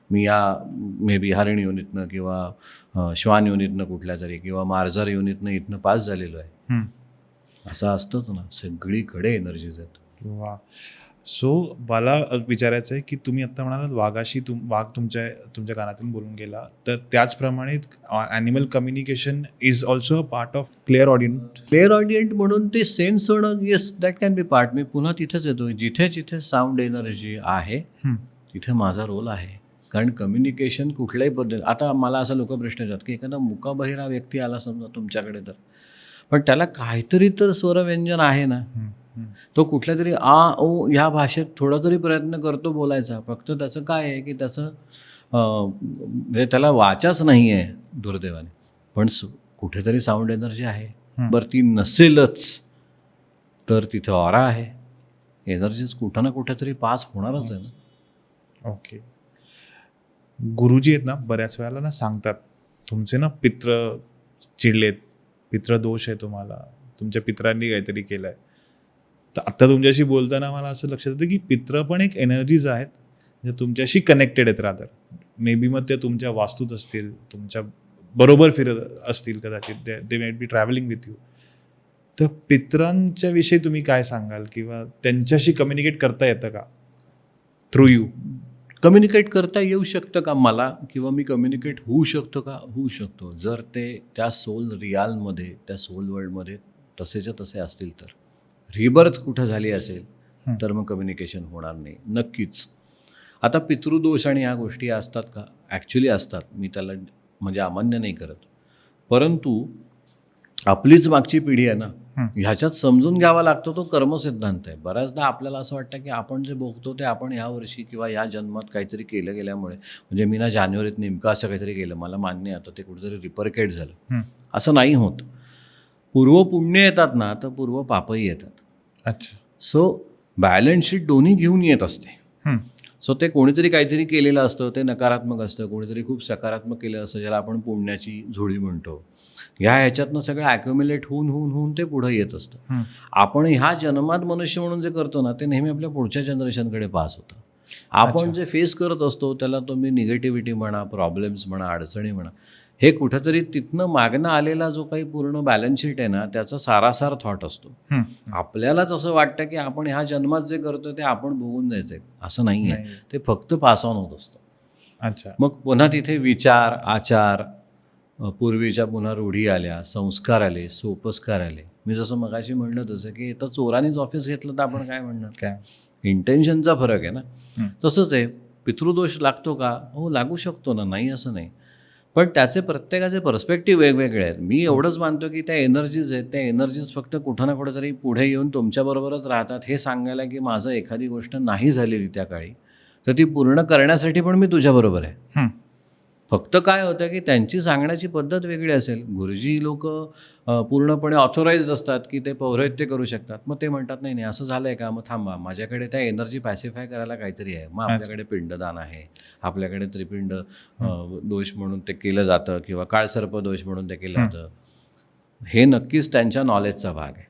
मी या मे बी हरिण युनिटनं किंवा श्वान युनिटनं कुठल्या तरी किंवा मार्जार युनिटनं इथनं पास झालेलो आहे. असं असतंच ना, सगळीकडे एनर्जीज आहेत. वा. सो मला विचारायचं आहे की तुम्ही आत्ता म्हणालात वाघाशी वाघ तुमच्या कानातून बोलून गेला, तर त्याचप्रमाणे animal communication is also a part of clairaudient. Clairaudient म्हणून ते सेन्स होणं, yes that can be part. मी पुन्हा तिथेच येतो, जिथे जिथे साऊंड एनर्जी आहे तिथे माझा रोल आहे. कारण कम्युनिकेशन कुठल्याही पद्धती, आता मला असं लोक प्रश्न विचारतात की एखादा मुकाबहिरा व्यक्ती आला समजा तुमच्याकडे, तर पण त्याला काहीतरी तर स्वरव्यंजन आहे ना, तो कुठल्या तरी ओ ह्या भाषेत थोडा तरी प्रयत्न करतो बोलायचा. फक्त त्याचं काय आहे की त्याचं म्हणजे त्याला वाचाच नाही आहे दुर्दैवाने, पण कुठेतरी साऊंड एनर्जी आहे. बरं ती नसेलच तर तिथे ऑरा आहे, एनर्जीज कुठं ना कुठेतरी पास होणारच आहे ना. ओके. गुरुजी आहेत ना, बऱ्याच वेळेला ना सांगतात तुमचे ना पित्र चिडलेत, पित्रदोष आहे तुम्हाला, तुमच्या पित्रांनी काहीतरी केलं आहे. तर आत्ता तुमच्याशी बोलताना मला असं लक्षात येतं की पित्र पण एक एनर्जीज आहेत जे तुमच्याशी कनेक्टेड आहेत. रादर मे बी मग ते तुमच्या वास्तूत असतील, तुमच्या बरोबर फिरत असतील कदाचित, they might be travelling with you. तर पित्रांच्या विषयी तुम्ही काय सांगाल, किंवा त्यांच्याशी कम्युनिकेट करता येतं का थ्रू यू? कम्युनिकेट करता येऊ शकतं का मला, किंवा मी कम्युनिकेट होऊ शकतो का? होऊ शकतो, जर ते त्या सोल रियालमध्ये, त्या सोल वर्ल्डमध्ये तसेच्या तसे असतील तर. रिबर्थ कुठं झाली असेल तर मग कम्युनिकेशन होणार नाही, नक्कीच. आता पितृदोष आणि ह्या गोष्टी असतात का? ॲक्च्युली असतात, मी त्याला म्हणजे अमान्य नाही करत, परंतु आपलीच मागची पिढी आहे ना, ह्याच्यात समजून घ्यावा लागतो. तो कर्मसिद्धांत आहे. बऱ्याचदा आपल्याला असं वाटतं की आपण जे भोगतो ते आपण ह्या वर्षी किंवा या जन्मात काहीतरी केलं गेल्यामुळे, म्हणजे मी ना जानेवारीत नेमकं असं काहीतरी केलं, मला मान्य आहे, आता ते कुठेतरी रिपरकेट झालं, असं नाही होत. पूर्व पुण्य येतात ना, तर पूर्व पापही येतात. अच्छा. सो बॅलन्स शीट दोन्ही घेऊन येत असते. सो ते कोणीतरी काहीतरी केलेलं असतं, ते नकारात्मक असतं, कोणीतरी खूप सकारात्मक केलं असतं, ज्याला आपण पुण्याची झोळी म्हणतो. ह्याच्यातनं सगळं ॲक्युम्युलेट होऊन ते पुढं येत असतं. आपण ह्या जन्मात मनुष्य म्हणून जे करतो ना, ते नेहमी आपल्या पुढच्या जनरेशनकडे पास होतं. आपण जे फेस करत असतो त्याला तुम्ही निगेटिव्हिटी म्हणा, प्रॉब्लेम्स म्हणा, अडचणी म्हणा, हे कुठंतरी तिथनं मागणं आलेला जो काही पूर्ण बॅलन्स शीट आहे ना, त्याचा सारासार थॉट असतो. आपल्यालाच असं वाटतं की आपण ह्या जन्मात जे करतो ते आपण भोगून जायचंय, असं नाही आहे. ते फक्त पास ऑन होत असतं. अच्छा. मग पुन्हा तिथे विचार, आचार, पूर्वीच्या पुन्हा रूढी आल्या, संस्कार आले, सोपस्कार आले. मी जसं मगाशी म्हणलं तसं की आता चोरानीच ऑफिस घेतलं तर आपण काय म्हणणार? काय इंटेन्शनचा फरक आहे ना. तसंच आहे, पितृदोष लागतो का? हो, लागू शकतो ना, नाही असं नाही, पण त्याचे प्रत्येकाचे पर्स्पेक्टिव्ह वेगवेगळे आहेत. मी एवढंच मानतो की त्या एनर्जीज आहेत, त्या एनर्जीज फक्त कुठं ना कुठं तरी पुढे येऊन तुमच्याबरोबरच राहतात, हे सांगायला की माझं एखादी गोष्ट नाही झालेली त्या काळी, तर ती पूर्ण करण्यासाठी पण मी तुझ्याबरोबर आहे. फक्त काय होतं की त्यांची सांगण्याची पद्धत वेगळी असेल. गुरुजी लोक पूर्णपणे ऑथोराइज्ड असतात की ते पौरोहित्य करू शकतात. मग ते म्हणतात नाही नाही असं झालं आहे का, मग थांबा, माझ्याकडे त्या एनर्जी पॅसिफाय करायला काहीतरी आहे. मग आपल्याकडे पिंडदान आहे, आपल्याकडे त्रिपिंड दोष म्हणून ते केलं जातं, किंवा काळसर्प दोष म्हणून ते केलं जातं. हे नक्कीच त्यांच्या नॉलेजचा भाग आहे.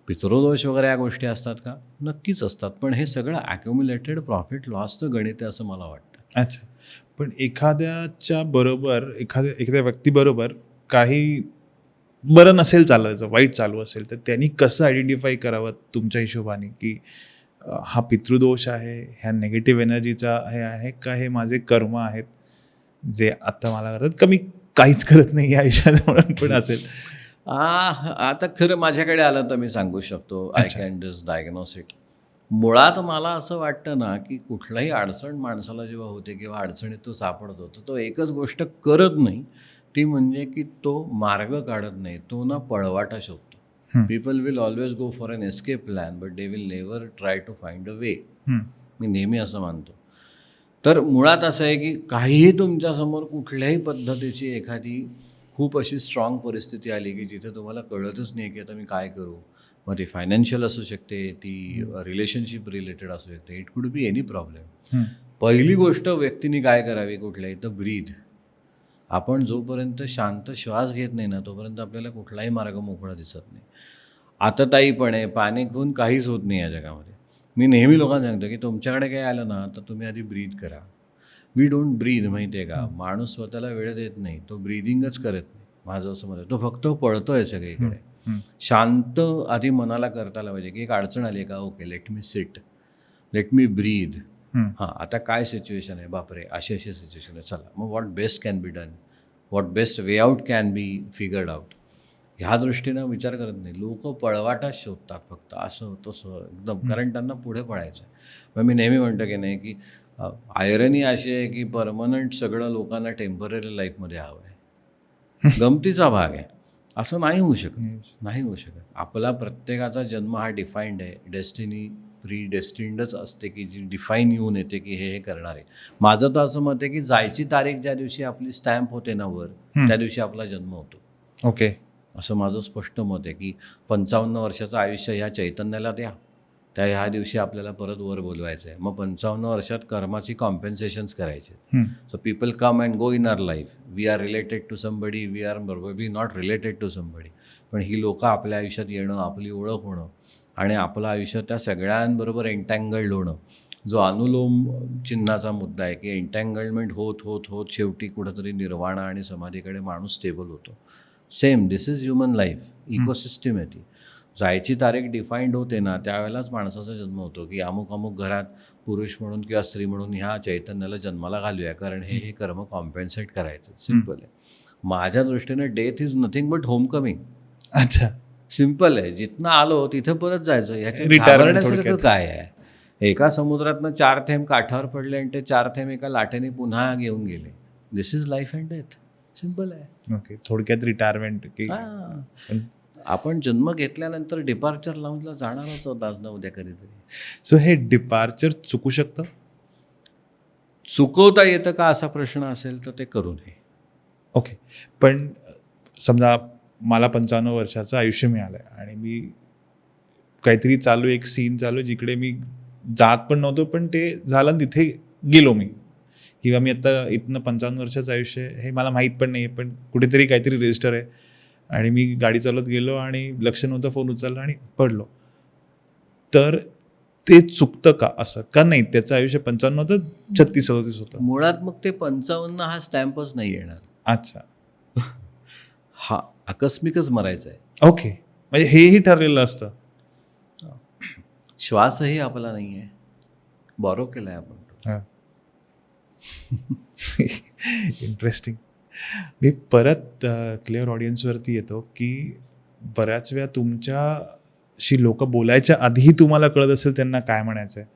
पितृदोष वगैरे या गोष्टी असतात का? नक्कीच असतात, पण हे सगळं ॲक्युम्युलेटेड प्रॉफिट लॉसचं गणित आहे असं मला वाटतं. अच्छा. पण एखाद्याच्या बरोबर, एखाद्या व्यक्तीबरोबर काही बरं नसेल चालायचं, वाईट चालू असेल, तर त्यांनी कसं आयडेंटिफाय करावं तुमच्या हिशोबाने की हा पितृदोष आहे, ह्या नेगेटिव्ह एनर्जीचा हे आहे का, हे माझे कर्म आहेत जे आता मला करतात, कमी काहीच करत नाही या आयुष्यात म्हणून पण असेल? आता खरं माझ्याकडे आलं तर मी सांगू शकतो, I can just diagnose it. मुळात मला असं वाटतं ना की कुठलाही अडचण माणसाला जेव्हा होते किंवा अडचणीत तो सापडतो, तर तो एकच गोष्ट करत नाही, ती म्हणजे की तो मार्ग काढत नाही, तो ना पळवाटा शोधतो. People will always go for an escape plan, but they will never try to find a way. मी नेहमी असं मानतो. तर मुळात असं आहे की काहीही तुमच्यासमोर कुठल्याही पद्धतीची एखादी खूप अशी स्ट्रॉंग परिस्थिती आली की जिथे तुम्हाला कळतच नाही की आता मी काय करू. मग ती फायनान्शियल असू शकते, ती रिलेशनशिप रिलेटेड असू शकते, it could be any problem. पहिली गोष्ट व्यक्तीने काय करावी कुठल्याही तर ब्रीद. आपण जोपर्यंत शांत श्वास घेत नाही ना तोपर्यंत आपल्याला कुठलाही मार्ग मोकळा दिसत नाही. आतताईपणे पॅनिक होऊन काहीच होत नाही या जगामध्ये. मी नेहमी लोकांना सांगतो की तुमच्याकडे काय आलं ना तर तुम्ही आधी ब्रीद करा. वी डोंट ब्रीद, माहिती आहे का. माणूस स्वतःला वेळ देत नाही, तो ब्रीदिंगच करत नाही. माझं असं मत आहे. तो फक्त पळतोय सगळीकडे. शांत आधी मनाला करता आलं पाहिजे की एक अडचण आली आहे का, okay let me sit, let me breathe. हां, आता काय सिच्युएशन आहे, बापरे अशी अशी सिच्युएशन आहे, चला मग what best can be done, what best way out can be figured out. ह्या दृष्टीनं विचार करत नाही. लोक पळवाटाच शोधतात फक्त, असं तसं एकदम, कारण त्यांना पुढे पळायचं आहे. मग मी नेहमी म्हणतो की नाही की आयरनी अशी आहे की परमनंट सगळं लोकांना टेम्पररी लाईफमध्ये हवं आहे. गमतीचा भाग आहे. असं नाही होऊ शकत, नाही होऊ शकत. आपला प्रत्येकाचा जन्म हा डिफाईंड आहे. डेस्टिनी प्री डेस्टिंडच असते की जी डिफाईन येऊन येते की हे करणार आहे. माझं तर असं मत आहे की जायची तारीख ज्या दिवशी आपली स्टॅम्प होते ना वर, त्या दिवशी आपला जन्म होतो. ओके. असं माझं स्पष्ट मत आहे की 55 वर्षाचं आयुष्य ह्या चैतन्याला द्या, त्या ह्या दिवशी आपल्याला परत वर बोलवायचं आहे. मग 55 वर्षात कर्माची कॉम्पेन्सेशन्स करायचे. So people come and go in our life. We are related to somebody, we are we not related to somebody. पण ही लोकं आपल्या आयुष्यात येणं, आपली ओळख होणं आणि आपलं आयुष्य त्या सगळ्यांबरोबर एन्टँगल्ड होणं, जो अनुलोम चिन्हाचा मुद्दा आहे की एन्टँगलमेंट होत होत होत शेवटी कुठंतरी निर्वाणा आणि समाधीकडे माणूस स्टेबल होतो. Same this is human life, ecosystem आहे ती. जायची तारीख डिफाईंड होते ना त्यावेळेलाच माणसाचा जन्म होतो की अमुक अमुक घरात पुरुष म्हणून किंवा स्त्री म्हणून ह्या चैतन्याला जन्माला घालूया, कारण हे कर्म कॉम्पेन्सेट करायचं. सिम्पल आहे. माझ्या दृष्टीनं death is nothing but home coming. अच्छा. सिम्पल आहे. जिथनं आलो तिथं परत जायचं. ह्याच्यात Retirement घाबरण्यासारखं थोडक्यात. काय आहे. एका समुद्रातनं 4 थेंब काठावर पडले आणि ते 4 थेंब एका लाटेने पुन्हा घेऊन गेले. This is life and death. Simple आहे. ओके. थोडक्यात रिटायरमेंट की हां. आपण जन्म घेतल्यानंतर डिपार्चर लाऊंजला जाणारच होत आज ना उद्या कधीतरी. सो हे डिपार्चर चुकू शकतं? चुकवता येतं का असा प्रश्न असेल तर ते करू नये. ओके. पण समजा मला 55 वर्षाचं आयुष्य मिळालं आहे आणि मी काहीतरी चालू, एक सीन चालू जिकडे मी जात पण नव्हतो, पण ते झालं तिथे गेलो मी, किंवा मी आता इथनं 55 वर्षाचं आयुष्य हे मला माहीत पण नाही आहे, पण कुठेतरी काहीतरी रजिस्टर आहे आणि मी गाडी चालत गेलो आणि लक्ष नव्हतं, फोन उचलला आणि पडलो. तर ते चुकतं का? असं का नाही? त्याचं आयुष्य 55 होतं, 36-37 होतं. मुळात मग ते 55 हा स्टॅम्पच नाही येणार. अच्छा. हा आकस्मिकच मरायचं आहे. ओके. म्हणजे हेही ठरलेलं असतं. श्वासही आपला नाही आहे, बॉरो केला आहे आपण. इंटरेस्टिंग. मी परत क्लिअर ऑडियन्सवरती येतो की बऱ्याच वेळा तुमच्याशी लोक बोलायच्या आधीही तुम्हाला कळत असेल त्यांना काय म्हणायचं आहे.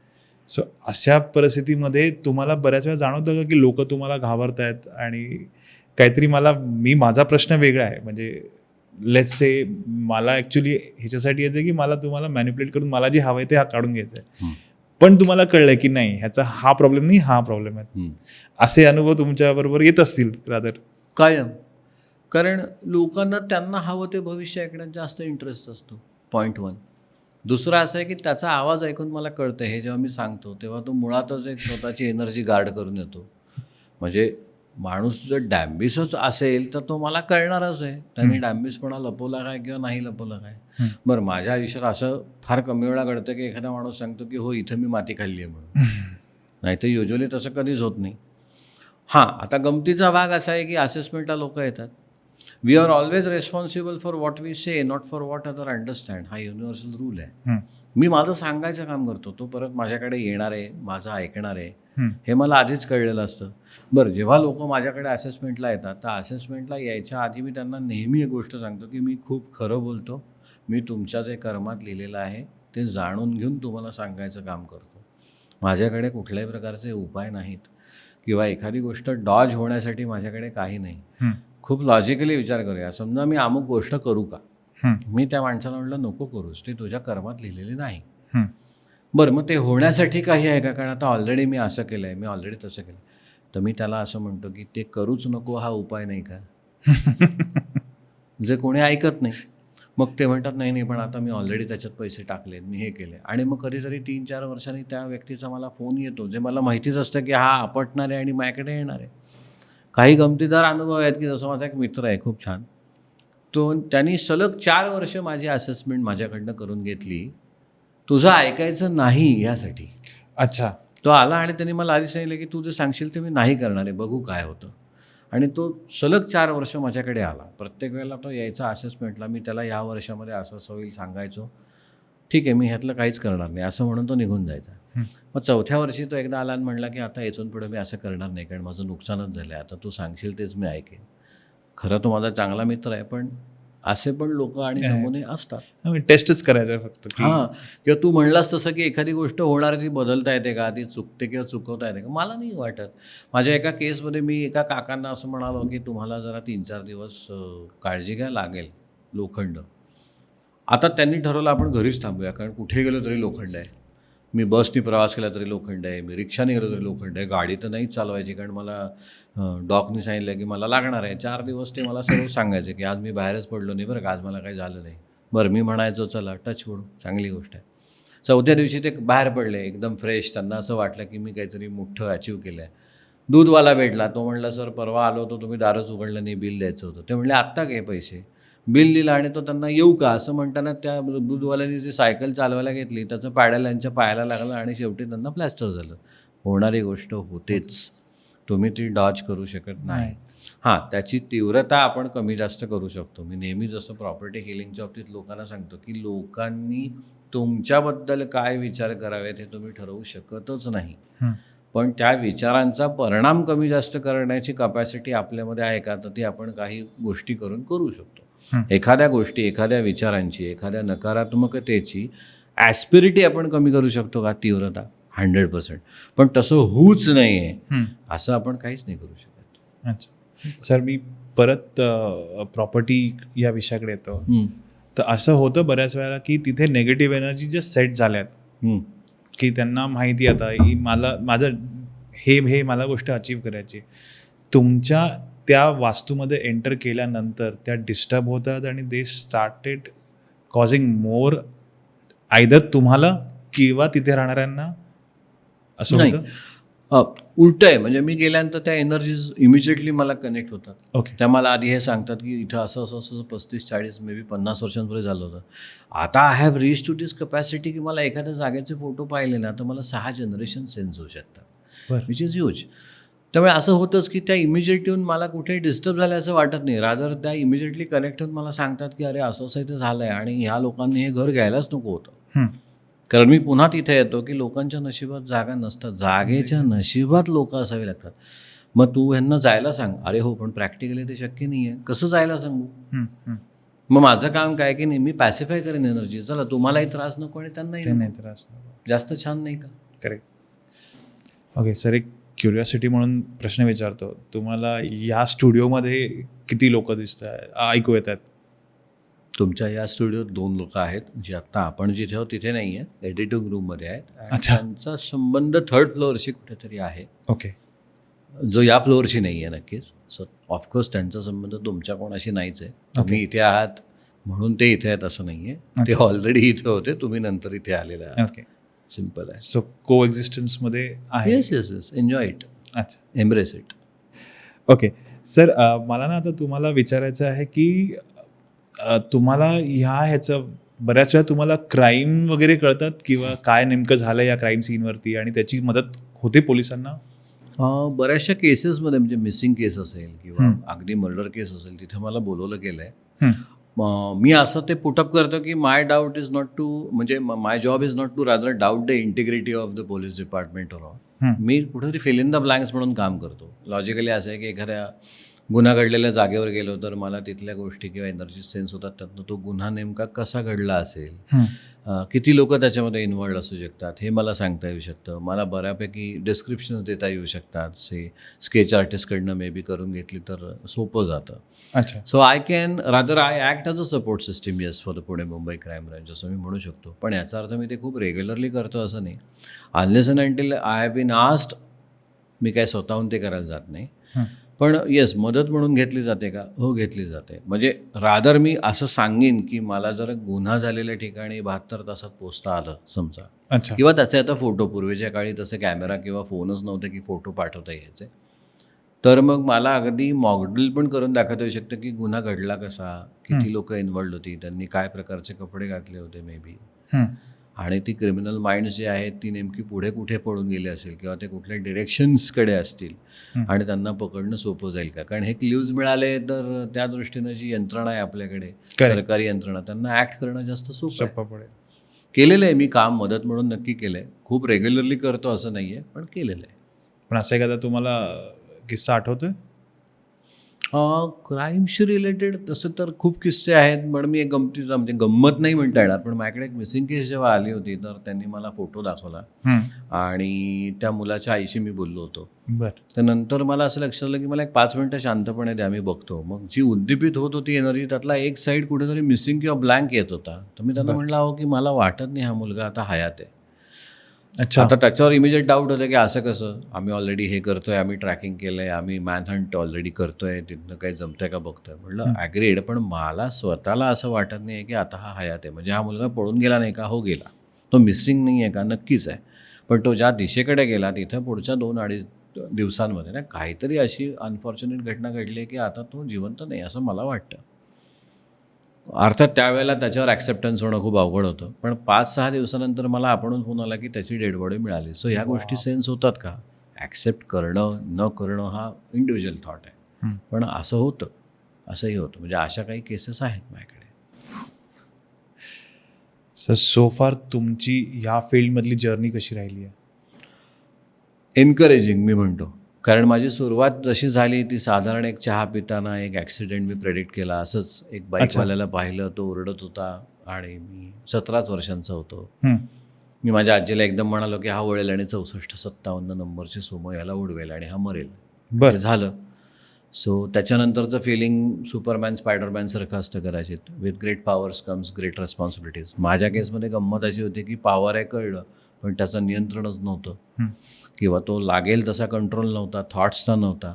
सो अशा परिस्थितीमध्ये तुम्हाला बऱ्याच वेळा जाणवतं का की लोक तुम्हाला घाबरत आहेत आणि काहीतरी माझा प्रश्न वेगळा आहे. म्हणजे लेट्स से मला ॲक्च्युली ह्याच्यासाठी यायचं आहे की मला तुम्हाला मॅनिप्युलेट करून मला जे हवं आहे ते काढून घ्यायचं आहे, पण तुम्हाला कळलं की नाही ह्याचा हा प्रॉब्लेम नाही, हा प्रॉब्लेम आहे. असे अनुभव तुमच्याबरोबर येत असतील रादर? कायम. कारण लोकांना त्यांना हवं ते भविष्य ऐकण्यात जास्त इंटरेस्ट असतो. पॉईंट 1. दुसरं असं आहे की त्याचा आवाज ऐकून मला कळतं हे जेव्हा मी सांगतो तेव्हा तो मुळातच एक स्वतःची एनर्जी गार्ड करून येतो. म्हणजे माणूस जर डॅम्बिसच असेल तर तो मला कळणारच आहे त्याने डॅम्बिसपणा लपवला काय किंवा नाही लपवला काय. बरं, माझ्या आयुष्यात असं फार कमी वेळा घडतं की एखादा माणूस सांगतो की हो इथं मी माती खाल्ली आहे म्हणून. नाही तर युजली तसं कधीच होत नाही. हां, आता गमतीचा भाग असा आहे की असेसमेंटला लोक येतात. We are always responsible for what we say, not for what other understand. हा युनिव्हर्सल रूल आहे. मी माझं सांगायचं काम करतो, तो परत माझ्याकडे येणार आहे, माझं ऐकणार आहे, हे मला आधीच कळलेलं असतं. बरं, जेव्हा लोक माझ्याकडे असेसमेंटला येतात तर असेसमेंटला यायच्या आधी मी त्यांना नेहमी एक गोष्ट सांगतो की मी खूप खरं बोलतो. मी तुमच्या जे कर्मात लिहिलेलं आहे ते जाणून घेऊन तुम्हाला सांगायचं काम करतो. माझ्याकडे कुठल्याही प्रकारचे उपाय नाहीत किंवा एखादी गोष्ट डॉज होण्यासाठी माझ्याकडे काही नाही. खूप लॉजिकली विचार करूया. समजा मी अमुक गोष्ट करू का? मी त्या माणसाला म्हटलं नको करूस, ते तुझ्या कर्मात लिहिलेली नाही. बरं, मग ते होण्यासाठी काही आहे का? कारण आता ऑलरेडी मी असं केलं आहे, मी ऑलरेडी तसं केलं. तर मी त्याला असं म्हणतो की ते करूच नको हा उपाय नाही का? जे कोणी ऐकत नाही. मग ते म्हणतात नाही नाही पण आता मी ऑलरेडी त्याच्यात पैसे टाकले, मी हे केले. आणि मग कधीतरी 3-4 वर्षांनी त्या व्यक्तीचा मला फोन येतो, जे मला माहितीच असतं की हा आपटणार आहे आणि माझ्याकडे येणार आहे. काही गमतीदार अनुभव आहेत की जसं माझा एक मित्र आहे खूप छान, त्यांनी सलग 4 वर्ष माझी असेसमेंट माझ्याकडनं करून घेतली, तुझं ऐकायचं नाही यासाठी. अच्छा. तो आला आणि त्यांनी मला आधी सांगितलं की तू जे सांगशील ते मी नाही करणार आहे, बघू काय होतं. आणि तो सलग 4 वर्ष माझ्याकडे आला. प्रत्येक वेळेला तो यायचा असेसमेंटला, मी त्याला या वर्षामध्ये असं असं होईल सांगायचो, ठीक आहे मी ह्यातलं काहीच करणार नाही असं म्हणून तो निघून जायचा. मग 4थ्या वर्षी तो एकदा आला आणि म्हणला की आता यातून पुढे मी असं करणार नाही, कारण माझं नुकसानच झालं आहे, आता तू सांगशील तेच मी ऐकेन. खरं तो माझा चांगला मित्र आहे, पण असे पण लोक आणि नमुने असतात. टेस्टच करायचं फक्त की हां, किंवा तू म्हणलास तसं की एखादी गोष्ट होणार ती बदलता येते का, ती चुकते किंवा चुकवता येते का, मला नाही वाटत. माझ्या एका केसमध्ये मी एका काकांना असं म्हणालो की तुम्हाला जरा 3-4 दिवस काळजी घ्या, लागेल लोखंड. आता त्यांनी ठरवलं आपण घरीच थांबूया, कारण कुठे गेलो तरी लोखंड आहे. मी बसनी प्रवास केला तरी लोखंड आहे, मी रिक्षाने गेलो तरी लोखंड आहे, गाडी तर नाहीच चालवायची कारण मला डॉक्टरनी सांगितलं की मला लागणार आहे. 4 दिवस ते मला सर्व सांगायचे की आज मी बाहेरच पडलो नाही बरं का, आज मला काही झालं नाही. बरं मी म्हणायचो चला टचवूड, चांगली गोष्ट आहे. 4थ्या दिवशी ते बाहेर पडले एकदम फ्रेश. त्यांना असं वाटलं की मी काहीतरी मोठं अचीव केलं आहे. दूधवाला भेटला, तो म्हणला सर परवा आलो होतो तुम्ही दारच उघडलं नाही, बिल द्यायचं होतं. ते म्हणले आत्ता घे पैसे. बिल दिलं आणि तो त्यांना येऊ का असं म्हणताना त्या दूधवाल्याने जी सायकल चालवायला घेतली त्याचं पॅडल यांच्या पायाला लागलं आणि शेवटी त्यांना प्लॅस्टर झालं. होणारी गोष्ट होतेच, तुम्ही ती डॉज करू शकत नाही. हां, त्याची तीव्रता आपण कमी जास्त करू शकतो. मी नेहमी जसं प्रॉपर्टी हिलिंगच्या बाबतीत लोकांना सांगतो की लोकांनी तुमच्याबद्दल काय विचार करावेत हे तुम्ही ठरवू शकतच नाही, पण त्या विचारांचा परिणाम कमी जास्त करण्याची कपॅसिटी आपल्यामध्ये आहे का, तर ती आपण काही गोष्टी करून करू शकतो. एखाद्या गोष्टी, एखाद्या विचारांची, एखाद्या नकारात्मकतेची ॲस्पिरिटी आपण कमी करू शकतो का, तीव्रता 100%. पण तसं होऊच नाही आहे असं आपण काहीच नाही करू शकत. अच्छा सर, मी परत प्रॉपर्टी या विषयाकडे येतो. तर असं होतं बऱ्याच वेळेला की तिथे नेगेटिव्ह एनर्जी ज्या सेट झाल्यात की त्यांना माहिती आता ही माझं हे मला गोष्ट अचीव करायची, तुमच्या त्या वास्तूमध्ये एंटर केल्यानंतर त्या डिस्टर्ब होतात आणि they started causing more either तुम्हाला किंवा तिथे राहणाऱ्यांना, असं होतं? उलटं आहे. म्हणजे मी गेल्यानंतर त्या एनर्जीज इमिजिएटली मला कनेक्ट होतात. ओके. त्या मला आधी हे सांगतात की इथं असं असं असं 35-40 मे बी 50 वर्षांपूर्वी झालं होतं. आता I have reach to this capacity की मला एखाद्या जागेचे फोटो पाहिले ना तर मला 6 जनरेशन सेन्स होऊ शकतात, विच इज ह्यूज. त्यामुळे असं होतंच की त्या इमिजिएट येऊन मला कुठेही डिस्टर्ब झालं असं वाटत नाही, रादर त्या इमिजिएटली कनेक्ट होऊन मला सांगतात की अरे असं असं इथं झालं आहे आणि ह्या लोकांनी हे घर घ्यायलाच नको होतं. कारण मी पुन्हा तिथे येतो की लोकांच्या नशिबात जागा नसतात, जागेच्या नशिबात लोक असावी लागतात. मग तू ह्यांना जायला सांग, अरे हो पण प्रॅक्टिकली ते शक्य नाही आहे, कसं जायला सांगू. मग माझं काम काय की नाही, मी पॅसिफाय करेन एनर्जी, चला तुम्हालाही त्रास नको आणि त्यांनाही त्रास नको. जास्त छान नाही का? करेक्ट. ओके सर, एक क्युरिओसिटी म्हणून प्रश्न विचारतो, तुम्हाला या स्टुडिओमध्ये किती लोक दिसत आहेत, ऐकू येत आहेत? तुमच्या या स्टुडिओत 2 लोक आहेत, जे आत्ता आपण जिथे आहोत तिथे नाही आहेत, एडिटिंग रूममध्ये आहेत. त्यांचा संबंध 3rd फ्लोअरशी कुठेतरी आहे. ओके. जो या फ्लोअरशी नाही आहे नक्कीच. सो ऑफकोर्स त्यांचा संबंध तुमच्या कोणाशी नाहीच आहे. तुम्ही इथे आहात म्हणून ते इथे आहेत असं नाही आहे, ते ऑलरेडी इथे होते, तुम्ही नंतर इथे आलेले आहात. ओके, सिम्पल आहे. सो को एक्झिस्टन्समध्ये आहे. Yes yes yes, enjoy it. अच्छा, एम्ब्रेस इट. ओके सर, मला ना आता तुम्हाला विचारायचं आहे की तुम्हाला ह्याचं बऱ्याच वेळा तुम्हाला क्राईम वगैरे कळतात किंवा काय नेमकं झालं या क्राईम सीनवरती आणि त्याची मदत होते पोलिसांना? बऱ्याचशा केसेसमध्ये म्हणजे मिसिंग केस असेल किंवा अगदी मर्डर केस असेल तिथे मला बोलवलं गेलं आहे. मी असं ते पुटअप करतो की my doubt is not to, म्हणजे my job is not to rather doubt the integrity of the police department और ऑल. मी कुठेतरी फिल इन द ब्लँक्स म्हणून काम करतो. लॉजिकली असं आहे की एखाद्या गुन्हा घडलेल्या जागेवर गेलो तर मला तिथल्या गोष्टी किंवा एनर्जी सेन्स होतात, त्यातनं तो गुन्हा नेमका कसा घडला असेल, किती लोक त्याच्यामध्ये इन्व्हॉल्ड असू शकतात हे मला सांगता येऊ शकतं. मला बऱ्यापैकी डिस्क्रिप्शन्स देता येऊ शकतात. स्केच आर्टिस्टकडनं मे बी करून घेतली तर सोपं जातं. अच्छा. So I can rather I act as a support system yes for the Pune Mumbai crime branch, असं मी म्हणू शकतो. पण याचा अर्थ मी ते खूप रेग्युलरली करतो असं नाही. Unless and until I have been asked, मी काय स्वतःहून ते करायला जात नाही. पण येस, मदत म्हणून घेतली जाते का? हो, घेतली जाते. म्हणजे रादर मी असं सांगेन की मला जर गुन्हा झालेल्या ठिकाणी 72 तासात पोचता आलं समजा, अच्छा. किंवा त्याचे आता फोटो, पूर्वीच्या काळी तसे कॅमेरा किंवा फोनच नव्हते की फोटो पाठवता यायचे, तर मग मला अगदी मॉकड्रिल पण करून दाखवता येऊ शकतं की गुन्हा घडला कसा, किती लोक इन्व्हॉल्ड होती, त्यांनी काय प्रकारचे कपडे घातले होते मे बी, आणि ती क्रिमिनल माइंड्स जी आहेत ती नेमकी पुढे कुठे पळून गेली असेल किंवा ते कुठल्या डिरेक्शन्सकडे असतील आणि त्यांना पकडणं सोपं जाईल का. कारण हे क्ल्यूज मिळाले तर त्या दृष्टीनं जी यंत्रणा आहे आपल्याकडे, सरकारी यंत्रणा, त्यांना ॲक्ट करणं जास्त सोपं आहे. केलेलं आहे मी काम, मदत म्हणून नक्की केलं आहे. खूप रेग्युलरली करतो असं नाही आहे, पण केलेलं आहे. पण असं एखादा तुम्हाला किस्सा आठवतोय? क्राईमशी रिलेटेड तसं तर खूप किस्से आहेत, पण मी एक गमतीचा, म्हणजे गंमत नाही म्हणता येणार, पण माझ्याकडे एक मिसिंग केस जेव्हा आली होती तर त्यांनी मला फोटो दाखवला आणि त्या मुलाच्या आईशी मी बोललो होतो. तर नंतर मला असं लक्षात आलं की मला एक 5 मिनिटं शांतपणे द्या, मी बघतो. मग जी उद्दीपित होत होती एनर्जी, त्यातला एक साईड कुठेतरी मिसिंग किंवा ब्लँक येत होता. तर मी त्यांना म्हटलं, अहो की मला वाटत नाही हा मुलगा आता हयात आहे. अच्छा. आता त्याच्यावर इमिजिएट डाऊट होतं की असं कसं, आम्ही ऑलरेडी हे करतोय, आम्ही ट्रॅकिंग केलंय, आम्ही मॅनहंट ऑलरेडी करतोय, तिथनं काही जमतंय का बघतोय. म्हटलं ॲग्रीड, पण मला स्वतःला असं वाटत नाही की आता हा हयात आहे. म्हणजे हा मुलगा पळून गेला नाही का? हो गेला. तो मिसिंग नाही आहे का? नक्कीच आहे. पण तो ज्या दिशेकडे गेला तिथं पुढच्या 2-2.5 दिवसांमध्ये ना काहीतरी अशी अनफॉर्च्युनेट घटना घडली की आता तो जिवंत नाही असं मला वाटतं. अर्थात त्यावेळेला त्याच्यावर ॲक्सेप्टन्स होणं खूप अवघड होतं, पण 5-6 दिवसानंतर मला आपणहून फोन आला की त्याची डेड बॉडी मिळाली. सो ह्या गोष्टी सेन्स होतात का? ॲक्सेप्ट करणं न करणं हा इंडिव्हिज्युअल थॉट आहे, पण असं होतं, असंही होतं. म्हणजे अशा काही केसेस आहेत माझ्याकडे. सो फार तुमची ह्या फील्डमधली जर्नी कशी राहिली आहे? एनकरेजिंग मी म्हणतो, कारण माझी सुरुवात जशी झाली ती साधारण एक चहा पिताना एक ॲक्सिडेंट मी प्रेडिक्ट केला. असंच एक बाईकवाल्याला पाहिलं, तो ओरडत होता आणि मी 17च वर्षांचा होतो. मी माझ्या आजीला एकदम म्हणालो की हा वळेल आणि 64-57 नंबरची सोमो याला उडवेल आणि हा मरेल. ते झालं. सो त्याच्यानंतरचं फिलिंग सुपरमॅन, स्पायडरमॅनसारखं असतं कदाचित. With great powers comes great responsibilities. माझ्या केसमध्ये गंमत अशी होती की पॉवर आहे कळलं, पण त्याचं नियंत्रणच नव्हतं किंवा तो लागेल तसा कंट्रोल नव्हता, थॉट्सचा नव्हता.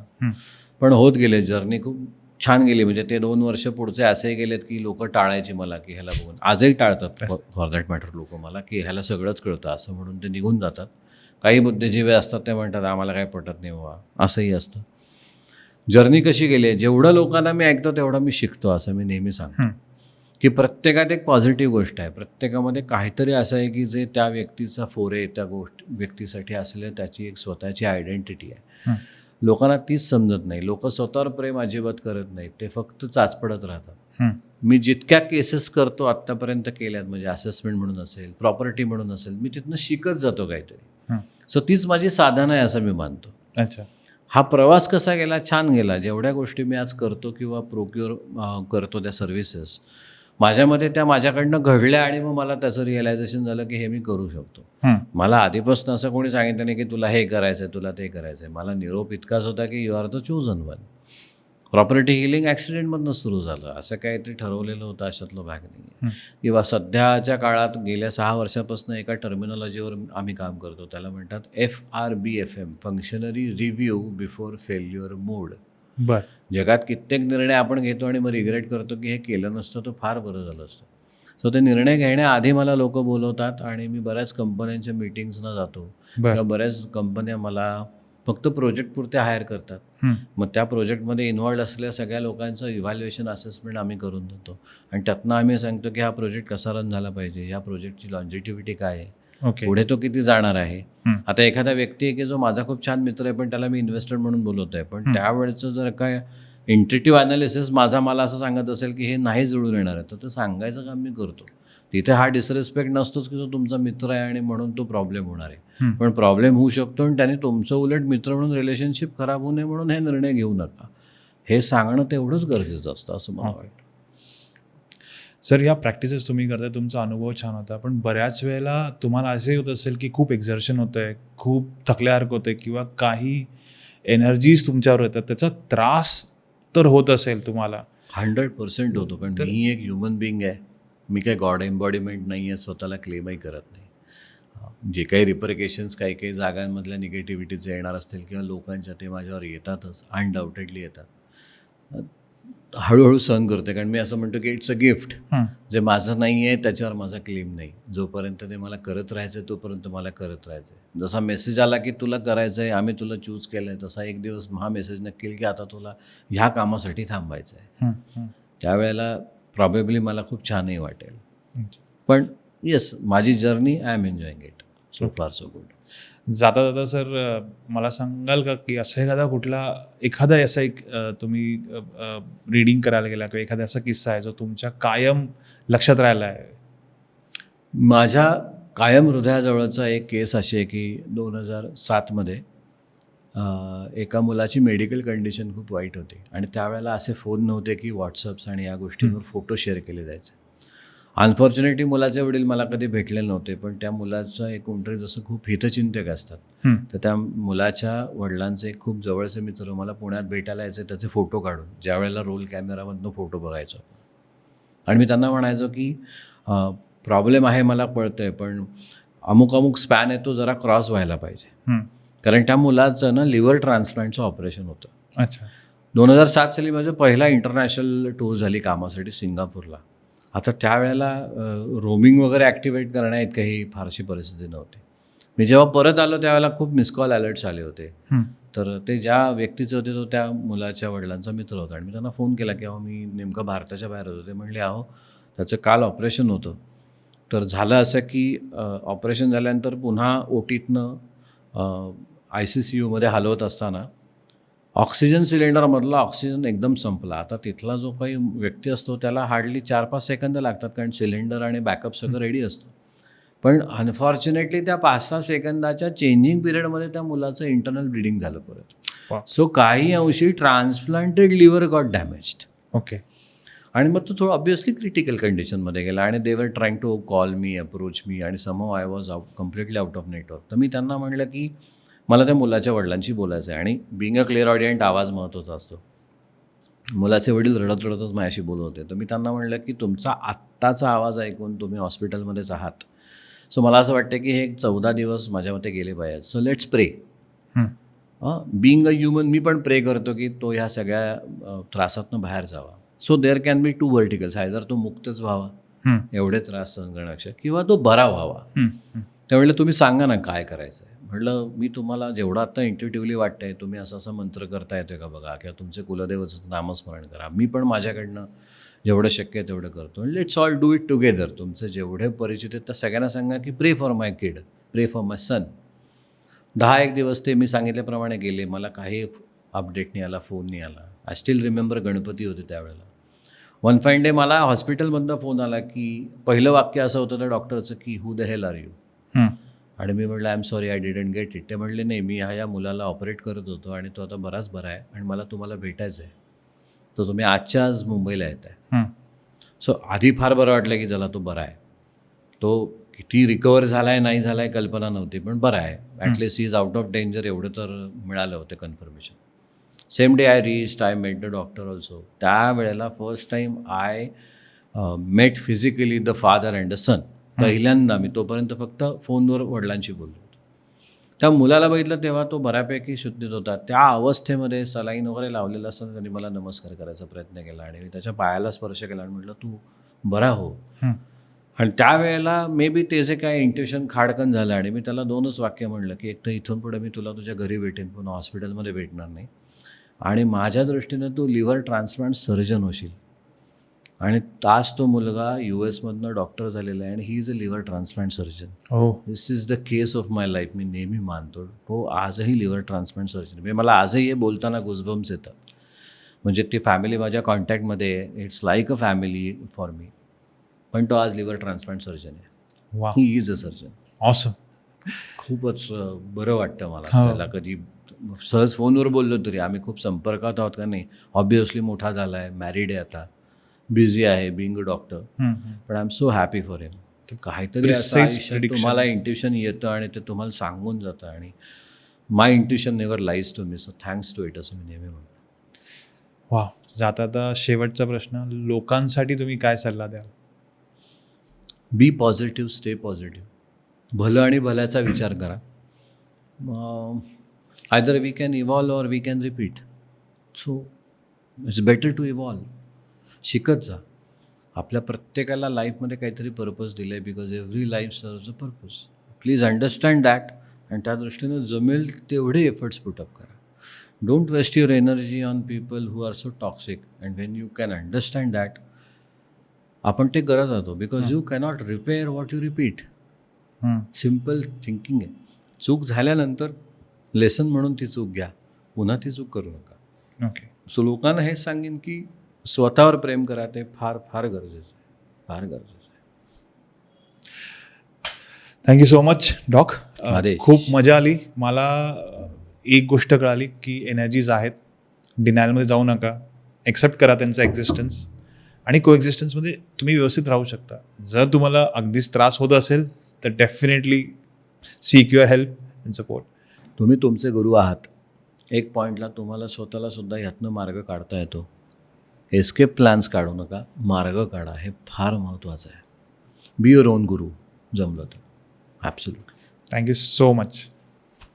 पण होत गेले, जर्नी खूप छान गेली. म्हणजे ते 2 वर्ष पुढचे असेही गेलेत की लोक टाळायची मला की ह्याला बघून, आजही टाळतात फॉर दॅट मॅटर लोक मला, की ह्याला सगळंच कळतं असं म्हणून ते निघून जातात. काही बुद्धिजीवी असतात ते म्हणतात आम्हाला काय पटत नाही बाबा, असंही असतं. जर्नी कशी गेली आहे, जेवढं लोकांना मी ऐकतो तेवढं मी शिकतो, असं मी नेहमी सांगतो की प्रत्येकात एक पॉझिटिव्ह गोष्ट आहे, प्रत्येकामध्ये काहीतरी असं आहे की जे त्या व्यक्तीचा फोरे त्या व्यक्तीसाठी असलेलं त्याची एक स्वतःची आयडेंटिटी आहे. लोकांना तीच समजत नाही. लोक स्वतःवर प्रेम अजिबात करत नाहीत, ते फक्त चाचपडत राहतात. मी जितक्या केसेस करतो आत्तापर्यंत केल्यात, म्हणजे असेसमेंट म्हणून असेल, प्रॉपर्टी म्हणून असेल, मी तिथनं शिकत जातो काहीतरी. सो तीच माझी साधना आहे असं मी मानतो. अच्छा. हा प्रवास कसा गेला? छान गेला. जेवढ्या गोष्टी मी आज करतो किंवा प्रोक्युअर करतो त्या सर्व्हिसेस, माझ्यामध्ये त्या माझ्याकडनं घडल्या आणि मग मला त्याचं रिअलायझेशन झालं की हे मी करू शकतो. मला आधीपासून असं कोणी सांगितलं नाही की तुला हे करायचं आहे, तुला ते करायचं आहे. मला निरोप इतकाच होता की you are the chosen one. Property healing ॲक्सिडेंटमधनं सुरू झालं, असं काहीतरी ठरवलेलं होतं अशातलं भाग नाही. किंवा सध्याच्या काळात गेल्या 6 वर्षापासून एका टर्मिनॉलॉजीवर आम्ही काम करतो, त्याला म्हणतात FRBFM, functionary review before failure mode. जगात कित्येक निर्णय आपण घेतो आणि मग रिग्रेट करतो की हे केलं नसतं तर फार बरं झालं असतं. सो ते निर्णय घेण्याआधी मला लोक बोलवतात आणि मी बऱ्याच कंपन्यांच्या मीटिंग्सना जातो किंवा बऱ्याच कंपन्या मला फक्त प्रोजेक्टपुरते हायर करतात. मग त्या प्रोजेक्टमध्ये इन्व्हॉल्ड असलेल्या सगळ्या लोकांचं इव्हॅल्युएशन असेसमेंट आम्ही करून देतो आणि त्यातनं आम्ही सांगतो की हा प्रोजेक्ट कसा रन झाला पाहिजे, या प्रोजेक्टची लॉन्जिटिव्हिटी काय आहे, पुढे तो किती जाणार आहे. आता एखादा व्यक्ती आहे की जो माझा खूप छान मित्र आहे पण त्याला मी इन्व्हेस्टर म्हणून बोलवतो आहे, पण त्यावेळेचं जर काय इंट्युटिव्ह ॲनालिसिस मला असं सांगत असेल की हे नाही जुळून येणार आहे, तर ते सांगायचं काम मी करतो. तिथे हा डिसरेस्पेक्ट नसतोच की जो तुमचा मित्र आहे आणि म्हणून तो प्रॉब्लेम होणार आहे. पण प्रॉब्लेम होऊ शकतो आणि त्याने तुमचं उलट मित्र म्हणून रिलेशनशिप खराब होऊ नये म्हणून हे निर्णय घेऊ नका, हे सांगणं तेवढंच गरजेचं असतं असं मला वाटतं. सर, या प्रॅक्टिसेस तुम्ही करताय, तुमचा अनुभव छान होता, पण बऱ्याच वेळेला तुम्हाला असे होत असेल की खूप एक्झर्शन होतं आहे, खूप थकल्यासारखं होतं आहे किंवा काही एनर्जीज तुमच्यावर येतात, त्याचा त्रास तर होत असेल तुम्हाला? 100% होतो, कारण मी एक ह्युमन बिईंग आहे. मी काही गॉड एम्बॉडीमेंट नाही आहे, स्वतःला क्लेमही करत नाही. जे काही रिपरकेशन्स काही काही जागांमधल्या निगेटिव्हिटीचे येणार असतील किंवा लोकांच्या, ते माझ्यावर येतातच, अनडाऊटेडली येतात. हळूहळू सहन करते, कारण मी असं म्हणतो की इट्स अ गिफ्ट. जे माझं नाही आहे त्याच्यावर माझा क्लेम नाही. जोपर्यंत ते मला करत राहायचं आहे तोपर्यंत मला करत राहायचं आहे. जसा मेसेज आला की तुला करायचं आहे, आम्ही तुला चूज केलं आहे, तसा एक दिवस हा मेसेज नक्की येईल की आता तुला ह्या कामासाठी थांबायचं आहे. त्यावेळेला प्रॉबेबली मला खूप छानही वाटेल. पण येस, माझी journey I am enjoying it. So फार सो गुड. जाता जाता सर मला सांगाल का की असं एखादा असा एक तुम्ही रीडिंग करायला गेला किंवा एखादा असा किस्सा आहे जो तुमच्या कायम लक्षात राहिला आहे? माझ्या कायम हृदयाजवळचा एक केस अशी आहे की 2007मध्ये एका मुलाची मेडिकल कंडिशन खूप वाईट होती आणि त्यावेळेला असे फोन नव्हते की व्हॉट्सअप्स आणि या गोष्टींवर फोटो शेअर केले जायचे. अनफॉर्च्युनेटली मुलाचे वडील मला कधी भेटलेले नव्हते, पण त्या मुलाचं एक कोणतरी जसं खूप हितचिंतक असतात, तर त्या मुलाच्या वडिलांचे एक खूप जवळचे मित्र मला पुण्यात भेटायला यायचे, त्याचे फोटो काढून, ज्या वेळेला रोल कॅमेरामधनं फोटो बघायचो. आणि मी त्यांना म्हणायचो की प्रॉब्लेम आहे मला कळतं आहे, पण अमुक स्पॅन आहे तो जरा क्रॉस व्हायला पाहिजे. कारण त्या मुलाचं ना लिव्हर ट्रान्सप्लांटचं ऑपरेशन होतं. अच्छा. 2007 साली माझं पहिला इंटरनॅशनल टूर झाली कामासाठी सिंगापूरला. आता त्यावेळेला रोमिंग वगैरे ॲक्टिवेट करण्याइतकीही फारशी परिस्थिती नव्हती. मी जेव्हा परत आलो त्यावेळेला खूप मिस कॉल अलर्ट्स आले होते. तर ते ज्या व्यक्तीचे होते तो त्या मुलाच्या वडिलांचा मित्र होता आणि मी त्यांना फोन केला की अहो मी नेमकं भारताच्या बाहेर होतो. ते म्हणले अहो त्याचं काल ऑपरेशन होतं. तर झालं असं की ऑपरेशन झाल्यानंतर पुन्हा OTतनं ICCUमध्ये हलवत असताना ऑक्सिजन सिलेंडरमधला ऑक्सिजन एकदम संपला. आता तिथला जो काही व्यक्ती असतो त्याला हार्डली 4-5 सेकंद लागतात, कारण सिलेंडर आणि बॅकअप सगळं रेडी असतं. पण अनफॉर्च्युनेटली त्या 5-6 सेकंदाच्या चेंजिंग पिरियडमध्ये त्या मुलाचं इंटरनल ब्लिडिंग झालं परत. सो काही अंशी ट्रान्सप्लांटेड लिव्हर गॉट डॅमेज्ड. ओके. आणि मग तो थोडं ऑब्व्हियसली क्रिटिकल कंडिशनमध्ये गेला आणि they were trying to call me, approach me, आणि somehow I was completely out of network. तर मी त्यांना म्हणलं की मला त्या मुलाच्या वडिलांशी बोलायचं आहे, आणि बिंग अ क्लिअर ऑडियंट आवाज महत्त्वाचा असतो. मुलाचे वडील रडत रडतच माझ्याशी बोलत होते. तर मी त्यांना म्हणलं की तुमचा आत्ताचा आवाज ऐकून तुम्ही हॉस्पिटलमध्येच आहात, सो मला असं वाटतं की हे 14 दिवस माझ्या मते गेले पाहिजेत. So let's pray. Being a human मी पण प्रे करतो की तो ह्या सगळ्या त्रासातनं बाहेर जावा. So there can be 2 verticals. Either तो मुक्तच व्हावा एवढे त्रास सहन करण्यापेक्षा, किंवा तो बरा व्हावा. त्यावेळेला तुम्ही सांगा ना काय करायचं आहे. म्हटलं मी तुम्हाला जेवढं आत्ता इंट्युटिव्हली वाटतं आहे, तुम्ही असा मंत्र करता येतो का बघा, किंवा तुमचे कुलदेवचं नामस्मरण करा. मी पण माझ्याकडनं जेवढं शक्य आहे तेवढं करतो. Let's all do it together. तुमचे जेवढे परिचित आहेत त्या सगळ्यांना सांगा की प्रे फॉर माय किड, प्रे फॉर माय सन. 10-1 दिवस ते मी सांगितल्याप्रमाणे गेले. मला काही अपडेट नाही आला, फोन नाही आला. आय स्टील रिमेंबर गणपती होते त्यावेळेला. वन फाईन डे मला हॉस्पिटलमधनं फोन आला की पहिलं वाक्य असं होतं त्या डॉक्टरचं की who the hell are you. आणि मी म्हटलं I am sorry I didn't get it. ते म्हणले नाही, मी ह्या मुलाला ऑपरेट करत होतो आणि तो आता बराच बरा आहे आणि मला तुम्हाला भेटायचं आहे, तर तुम्ही आजच्या आज मुंबईला येत आहे. सो आधी फार बरं वाटलं की चला तो बरा आहे. तो किती रिकवर झाला आहे नाही झाला आहे कल्पना नव्हती, पण बरा आहे. At least he is out of danger एवढं तर मिळालं होतं confirmation. Same day I reached, I met the doctor also. त्यावेळेला first time I met physically the father and the son. पहिल्यांदा. मी तोपर्यंत फक्त फोनवर वडिलांशी बोललो होतो. त्या मुलाला बघितलं तेव्हा तो बऱ्यापैकी शुद्धीत होता. त्या अवस्थेमध्ये सलाईन वगैरे लावलेला असताना त्यांनी मला नमस्कार करायचा प्रयत्न केला आणि मी त्याच्या पायाला स्पर्श केला आणि म्हटलं तू बरा हो. आणि त्यावेळेला मे बी ते जे काय इंट्युशन खाडकन झालं आणि मी त्याला 2च वाक्य म्हणलं की एक तर इथून पुढे मी तुला तुझ्या घरी भेटेन, पुन्हा हॉस्पिटलमध्ये भेटणार नाही, आणि माझ्या दृष्टीनं तू लिव्हर ट्रान्सप्लांट सर्जन होशील. आणि तास तो मुलगा US डॉक्टर झालेला आहे आणि he is a liver transplant surgeon. This is the case of my life. मी नेहमी मानतो तो आजही लिव्हर ट्रान्सप्लांट सर्जन. म्हणजे मला आजही हे बोलताना गुजबम्स येतात. म्हणजे ती फॅमिली माझ्या कॉन्टॅक्टमध्ये आहे. It's like a family for me. पण तो आज लिव्हर ट्रान्सप्लांट सर्जन आहे. ही इज अ सर्जन. ऑसम. खूपच बरं वाटतं मला. त्याला कधी सहज फोनवर बोललो तरी, आम्ही खूप संपर्कात आहोत का नाही, ऑब्व्हियसली मोठा झाला आहे, मॅरिड आहे, आता बिझी आहे बिंग अ डॉक्टर, पण I am so happy for him. काहीतरी असं आयुष्यात तुम्हाला इंट्युशन येतं आणि ते तुम्हाला सांगून जातं, आणि my intuition never lies to me, so thanks to it, असं मी नेहमी म्हणतो. वा. जाता आता शेवटचा प्रश्न, लोकांसाठी तुम्ही काय सल्ला द्याल? Be positive, stay positive. भलं आणि भल्याचा विचार करा. Either we can evolve or we can repeat. So it's better to evolve. शिकत जा. आपल्या प्रत्येकाला लाईफमध्ये काहीतरी पर्पज दिलं आहे, because every life serves a purpose. Please understand that आणि त्या दृष्टीनं जमेल तेवढे एफर्ट्स पुटअप करा. Don't waste your energy on people who are so toxic. And when you can understand that, आपण ते करत जातो, because you cannot repair what you repeat. Simple thinking आहे. चूक झाल्यानंतर लेसन म्हणून ती चूक घ्या, पुन्हा ती चूक करू नका. ओके. सो लोकांना हेच सांगेन की स्वतःवर प्रेम करा. ते फार फार गरजेचं आहे, फार गरजेचं आहे. Thank you so much doc. Adesh. खूप मजा आली. मला एक गोष्ट कळाली की एनर्जीज आहेत, डिनायलमध्ये जाऊ नका, एक्सेप्ट करा त्यांचा एक्झिस्टन्स आणि कोएक्झिस्टन्समध्ये तुम्ही व्यवस्थित राहू शकता. जर तुम्हाला अगदीच त्रास होत असेल तर definitely sick your help and support. तुम्ही तुमचे गुरु आहात. एक पॉईंटला तुम्हाला स्वतःला सुद्धा ह्यातनं मार्ग काढता येतो. एस्केप प्लॅन्स काढू नका, मार्ग काढा. हे फार महत्त्वाचं आहे. बी युअर ओन गुरु जमलं तर. ॲब्सोल्युटली. Thank you so much.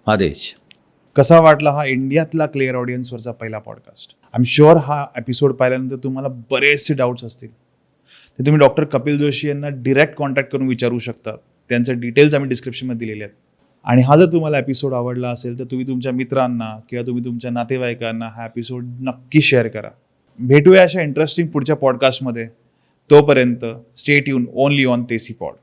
आदेश. कसा वाटला हा इंडियातला क्लिअर ऑडियन्सवरचा पहिला पॉडकास्ट? आय एम शुअर हा एपिसोड पाहिल्यानंतर तुम्हाला बरेचसे डाऊट्स असतील, ते तुम्ही डॉक्टर कपिल जोशी यांना डिरेक्ट कॉन्टॅक्ट करून विचारू शकता. त्यांचे डिटेल्स आम्ही डिस्क्रिप्शनमध्ये दिलेले आहेत. आणि हा जर तुम्हाला एपिसोड आवडला असेल तर तुम्ही तुमच्या मित्रांना किंवा तुम्ही तुमच्या नातेवाईकांना हा एपिसोड नक्की शेअर करा. भेटूया अशा इंटरेस्टिंग पुढच्या पॉडकास्टमध्ये. तोपर्यंत stay tune only on desi pod.